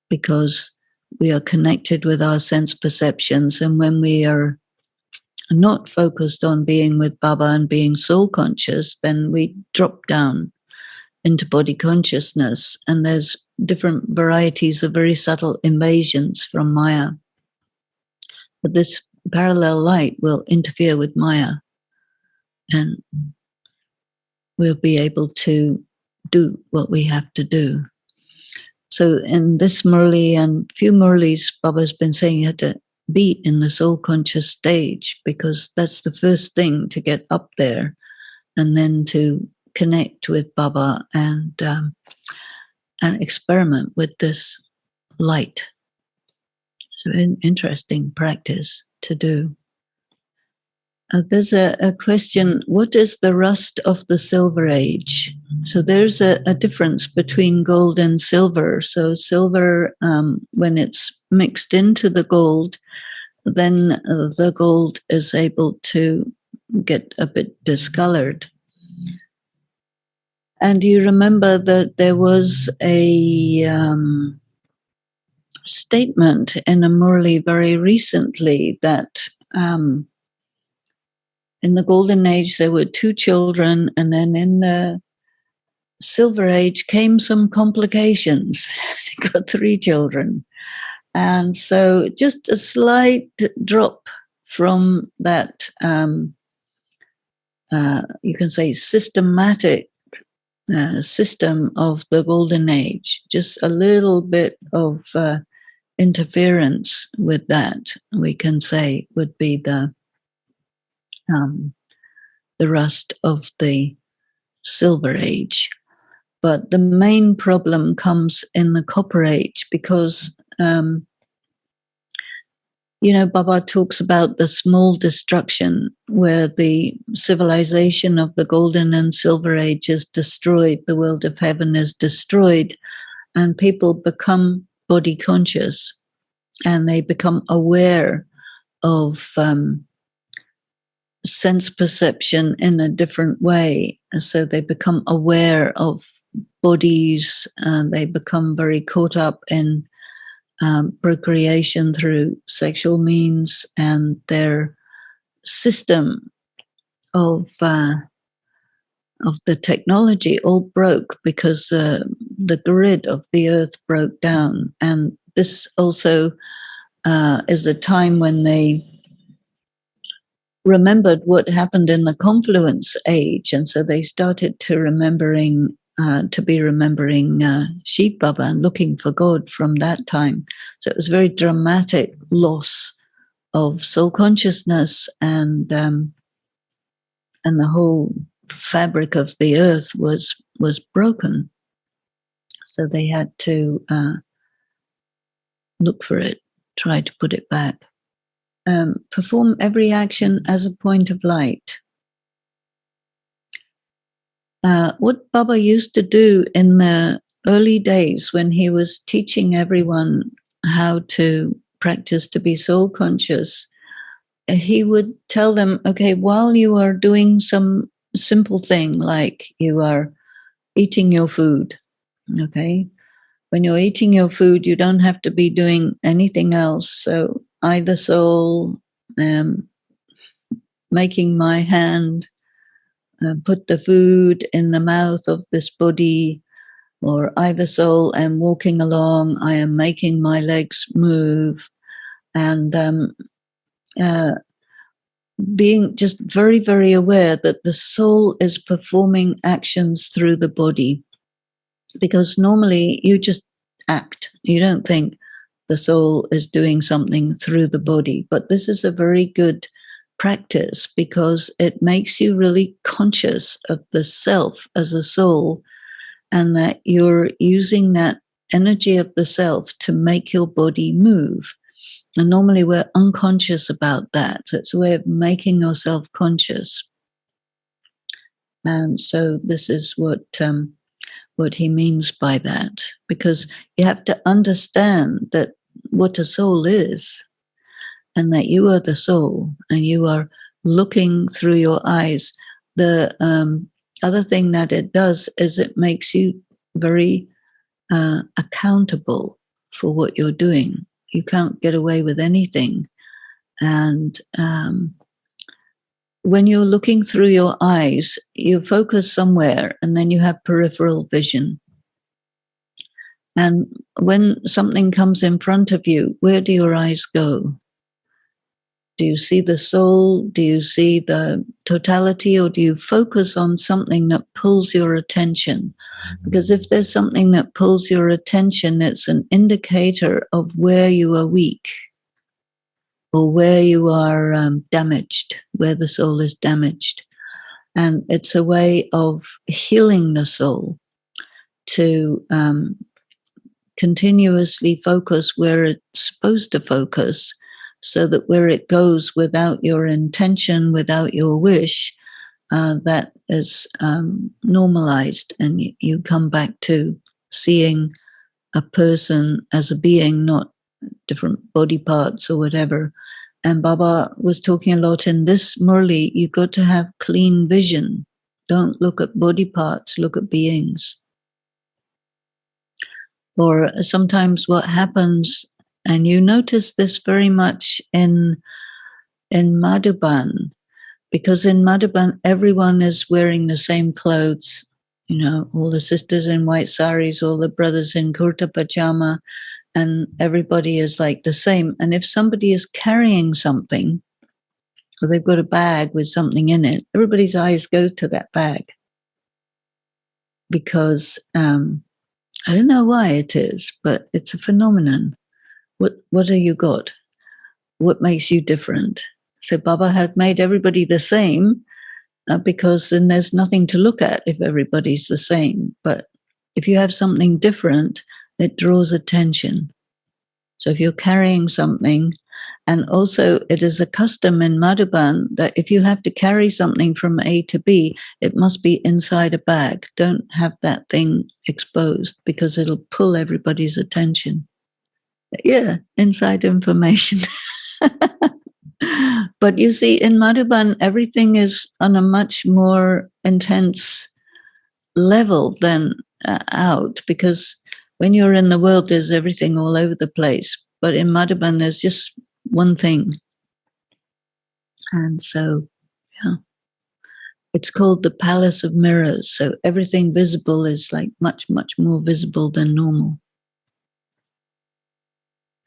because we are connected with our sense perceptions, and when we are not focused on being with Baba and being soul conscious, then we drop down into body consciousness, and there's different varieties of very subtle invasions from Maya. But this parallel light will interfere with Maya, and we'll be able to do what we have to do. So in this Murli and few Murlis, Baba's been saying you had to be in the soul conscious stage, because that's the first thing to get up there, and then to connect with Baba and experiment with this light. So an interesting practice to do. There's a question, what is the rust of the Silver Age? So there's a difference between gold and silver. So silver, when it's mixed into the gold, then the gold is able to get a bit discolored. And you remember that there was a statement in a Murli very recently that in the Golden Age there were 2 children, and then in the Silver Age came some complications. They got 3 children. And so just a slight drop from that, you can say, systematic system of the Golden Age, just a little bit of interference with that, we can say, would be the rust of the Silver Age. But the main problem comes in the Copper Age, because Baba talks about the small destruction, where the civilization of the Golden and Silver Age is destroyed, the world of heaven is destroyed, and people become body conscious, and they become aware of sense perception in a different way. And so they become aware of bodies, and they become very caught up in procreation through sexual means, and their system of the technology all broke because the grid of the earth broke down. And this also is a time when they remembered what happened in the Confluence Age, and so they started to be remembering Shiv Baba and looking for God from that time. So it was a very dramatic loss of soul consciousness, and the whole fabric of the earth was broken. So they had to look for it, try to put it back. Perform every action as a point of light. What Baba used to do in the early days when he was teaching everyone how to practice to be soul conscious, he would tell them, okay, while you are doing some simple thing, like you are eating your food, okay, when you're eating your food, you don't have to be doing anything else. So either soul, making my hand put the food in the mouth of this body, or either soul, and walking along, I am making my legs move, and being just very, very aware that the soul is performing actions through the body. Because normally you just act, you don't think the soul is doing something through the body. But this is a very good practice, because it makes you really conscious of the self as a soul, and that you're using that energy of the self to make your body move. And normally we're unconscious about that. So it's a way of making yourself conscious. And so this is what he means by that, because you have to understand that what a soul is, and that you are the soul, and you are looking through your eyes. The other thing that it does is it makes you very accountable for what you're doing. You can't get away with anything. And when you're looking through your eyes, you focus somewhere and then you have peripheral vision. And when something comes in front of you, where do your eyes go? Do you see the soul? Do you see the totality? Or do you focus on something that pulls your attention? Because if there's something that pulls your attention, it's an indicator of where you are weak or where you are damaged, where the soul is damaged. And it's a way of healing the soul to continuously focus where it's supposed to focus, so that where it goes without your intention, without your wish, that is normalized, and you come back to seeing a person as a being, not different body parts or whatever. And Baba was talking a lot in this Murli, you've got to have clean vision. Don't look at body parts, look at beings. Or sometimes what happens, and you notice this very much in Madhuban, because in Madhuban everyone is wearing the same clothes. You know, all the sisters in white saris, all the brothers in kurta pajama, and everybody is like the same. And if somebody is carrying something, or they've got a bag with something in it, everybody's eyes go to that bag. Because I don't know why it is, but it's a phenomenon. What have you got? What makes you different? So Baba had made everybody the same, because then there's nothing to look at if everybody's the same. But if you have something different, it draws attention. So if you're carrying something, and also it is a custom in Madhuban that if you have to carry something from A to B, it must be inside a bag. Don't have that thing exposed, because it'll pull everybody's attention. Yeah, inside information. But you see, in Madhuban, everything is on a much more intense level than out, because when you're in the world, there's everything all over the place. But in Madhuban, there's just one thing. And so, yeah, it's called the Palace of Mirrors. So everything visible is like much, much more visible than normal.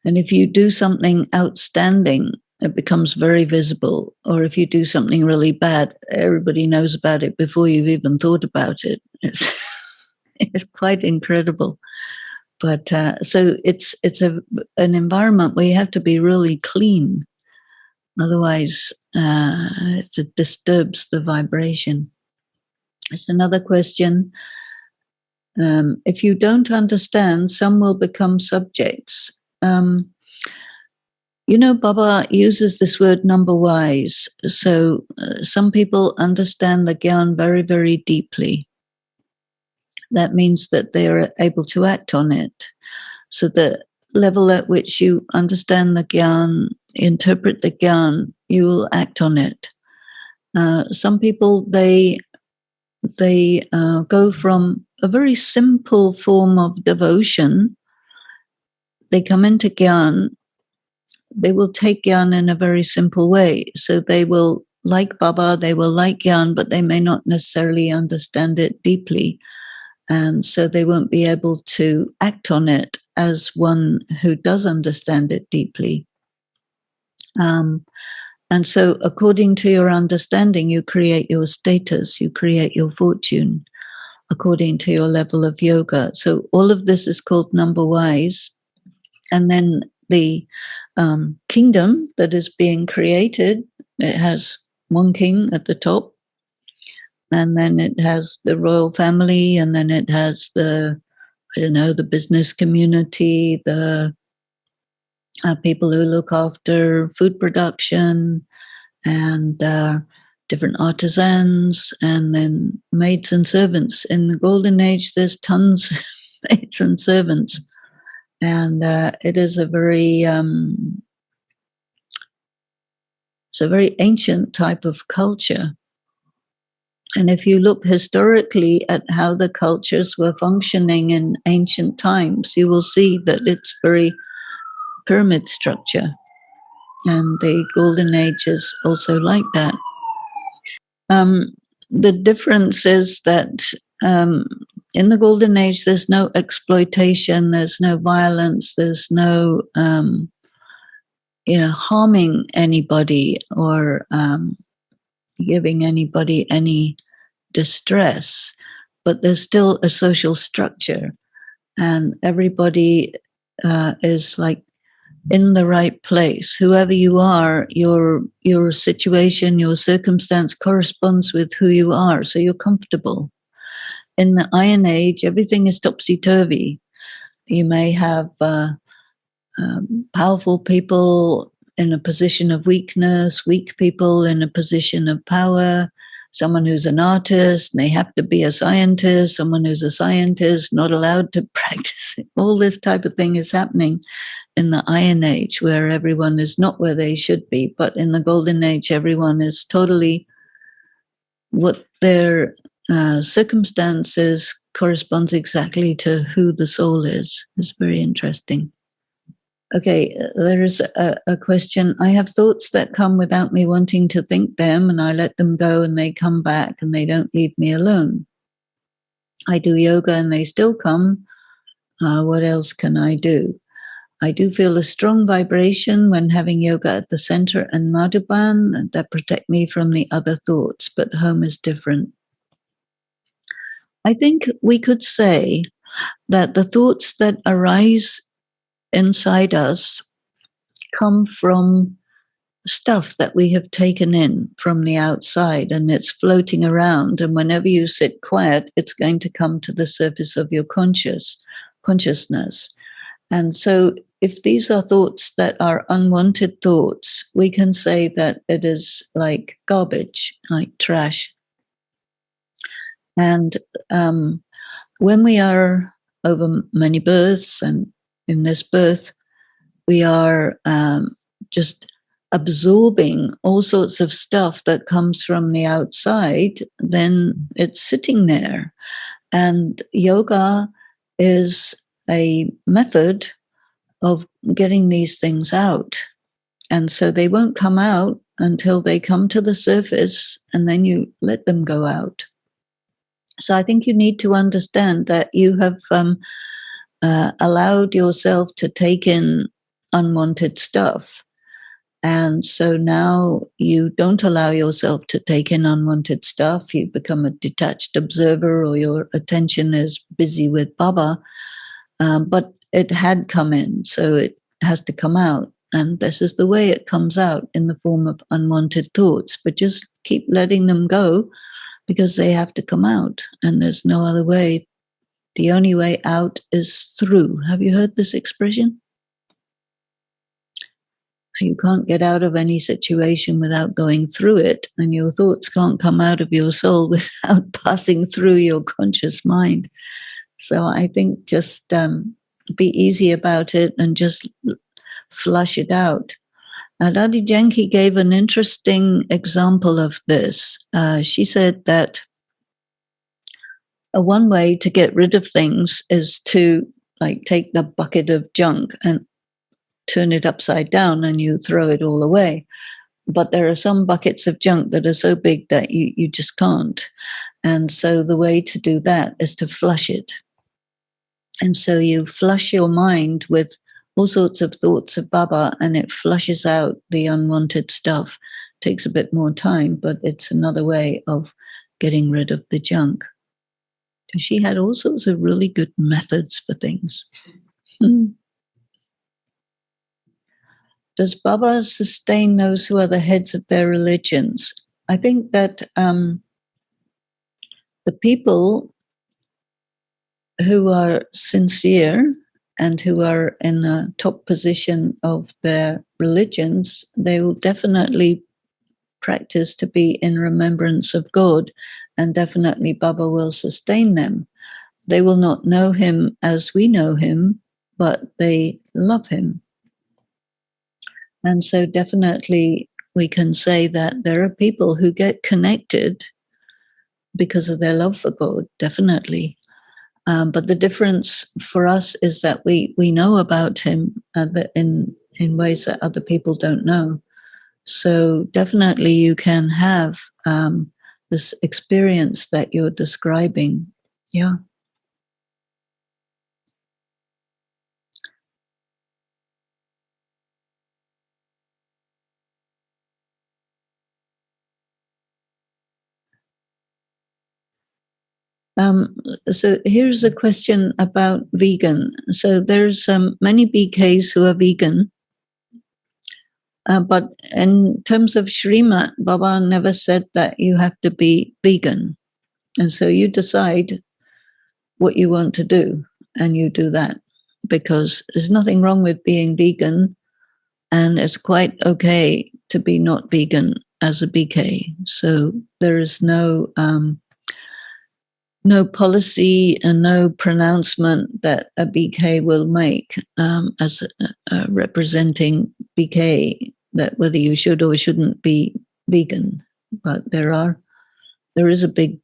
And if you do something outstanding, it becomes very visible. Or if you do something really bad, everybody knows about it before you've even thought about it. It's quite incredible. But so it's an environment where you have to be really clean. Otherwise, it disturbs the vibration. It's another question. If you don't understand, some will become subjects. You know, Baba uses this word number wise. So some people understand the Gyan very, very deeply. That means that they are able to act on it. So the level at which you understand the Gyan, interpret the Gyan, you will act on it. Some people, they go from a very simple form of devotion. They come into Gyan. They will take Gyan in a very simple way. So they will like Baba, they will like Gyan, but they may not necessarily understand it deeply. And so they won't be able to act on it as one who does understand it deeply. And so according to your understanding, you create your status, you create your fortune according to your level of yoga. So all of this is called number wise. And then the kingdom that is being created, it has one king at the top, and then it has the royal family, and then it has the, I don't know, the business community, the people who look after food production, and different artisans, and then maids and servants. In the golden age, there's tons of maids and servants. And it is a very, it's a very ancient type of culture. And if you look historically at how the cultures were functioning in ancient times, you will see that it's very pyramid structure. And the Golden Age is also like that. The difference is that in the Golden Age, there's no exploitation, there's no violence, there's no harming anybody or giving anybody any distress, but there's still a social structure, and everybody is like in the right place. Whoever you are, your situation, your circumstance corresponds with who you are, so you're comfortable. In the Iron Age, everything is topsy-turvy. You may have powerful people in a position of weakness, weak people in a position of power, someone who's an artist, and they have to be a scientist, someone who's a scientist, not allowed to practice. All this type of thing is happening in the Iron Age, where everyone is not where they should be. But in the Golden Age, everyone is totally what their circumstances corresponds exactly to who the soul is. It's very interesting. Okay, there is a question. I have thoughts that come without me wanting to think them, and I let them go and they come back and they don't leave me alone. I do yoga and they still come. What else can I do? I do feel a strong vibration when having yoga at the center and Madhuban that protect me from the other thoughts, but home is different. I think we could say that the thoughts that arise inside us come from stuff that we have taken in from the outside, and it's floating around, and whenever you sit quiet, it's going to come to the surface of your consciousness. And so if these are thoughts that are unwanted thoughts, we can say that it is like garbage, like trash. And when we are over many births, and in this birth, we are just absorbing all sorts of stuff that comes from the outside, then it's sitting there. And yoga is a method of getting these things out. And so they won't come out until they come to the surface, and then you let them go out. So I think you need to understand that you have allowed yourself to take in unwanted stuff. And so now you don't allow yourself to take in unwanted stuff. You become a detached observer, or your attention is busy with Baba. But it had come in, so it has to come out. And this is the way it comes out, in the form of unwanted thoughts. But just keep letting them go, because they have to come out. And there's no other way. The only way out is through. Have you heard this expression? You can't get out of any situation without going through it, and your thoughts can't come out of your soul without passing through your conscious mind. So I think just be easy about it and just flush it out. Dadi Janki gave an interesting example of this. She said that one way to get rid of things is to take the bucket of junk and turn it upside down, and you throw it all away. But there are some buckets of junk that are so big that you just can't. And so the way to do that is to flush it. And so you flush your mind with all sorts of thoughts of Baba, and it flushes out the unwanted stuff. It takes a bit more time, but it's another way of getting rid of the junk. She had all sorts of really good methods for things. Does Baba sustain those who are the heads of their religions? I think that the people who are sincere and who are in the top position of their religions, they will definitely practice to be in remembrance of God, and definitely Baba will sustain them. They will not know him as we know him, but they love him. And so definitely we can say that there are people who get connected because of their love for God, definitely. But the difference for us is that we know about him in ways that other people don't know. So definitely you can have this experience that you're describing. Yeah. Um, so here's a question about vegan. So there's many BKs who are vegan, but in terms of Srimat, Baba never said that you have to be vegan. And so you decide what you want to do and you do that, because there's nothing wrong with being vegan, and it's quite okay to be not vegan as a BK. So there is no policy and no pronouncement that a BK will make as representing BK, that whether you should or shouldn't be vegan. But there is a big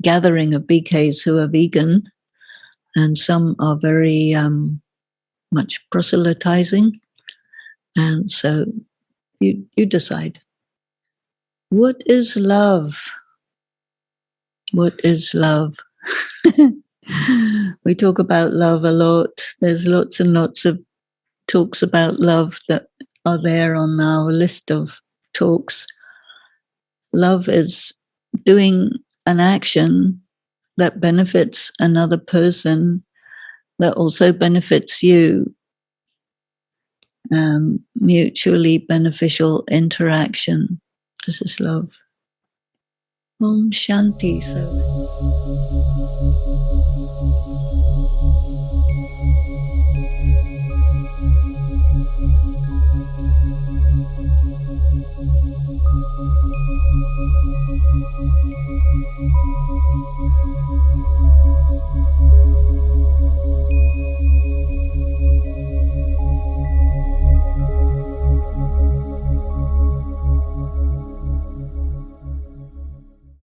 gathering of BKs who are vegan, and some are very much proselytizing. And so you decide. What is love? What is love? We talk about love a lot. There's lots and lots of talks about love that are there on our list of talks. Love is doing an action that benefits another person, that also benefits you. Mutually beneficial interaction. This is love. Om Shanti. So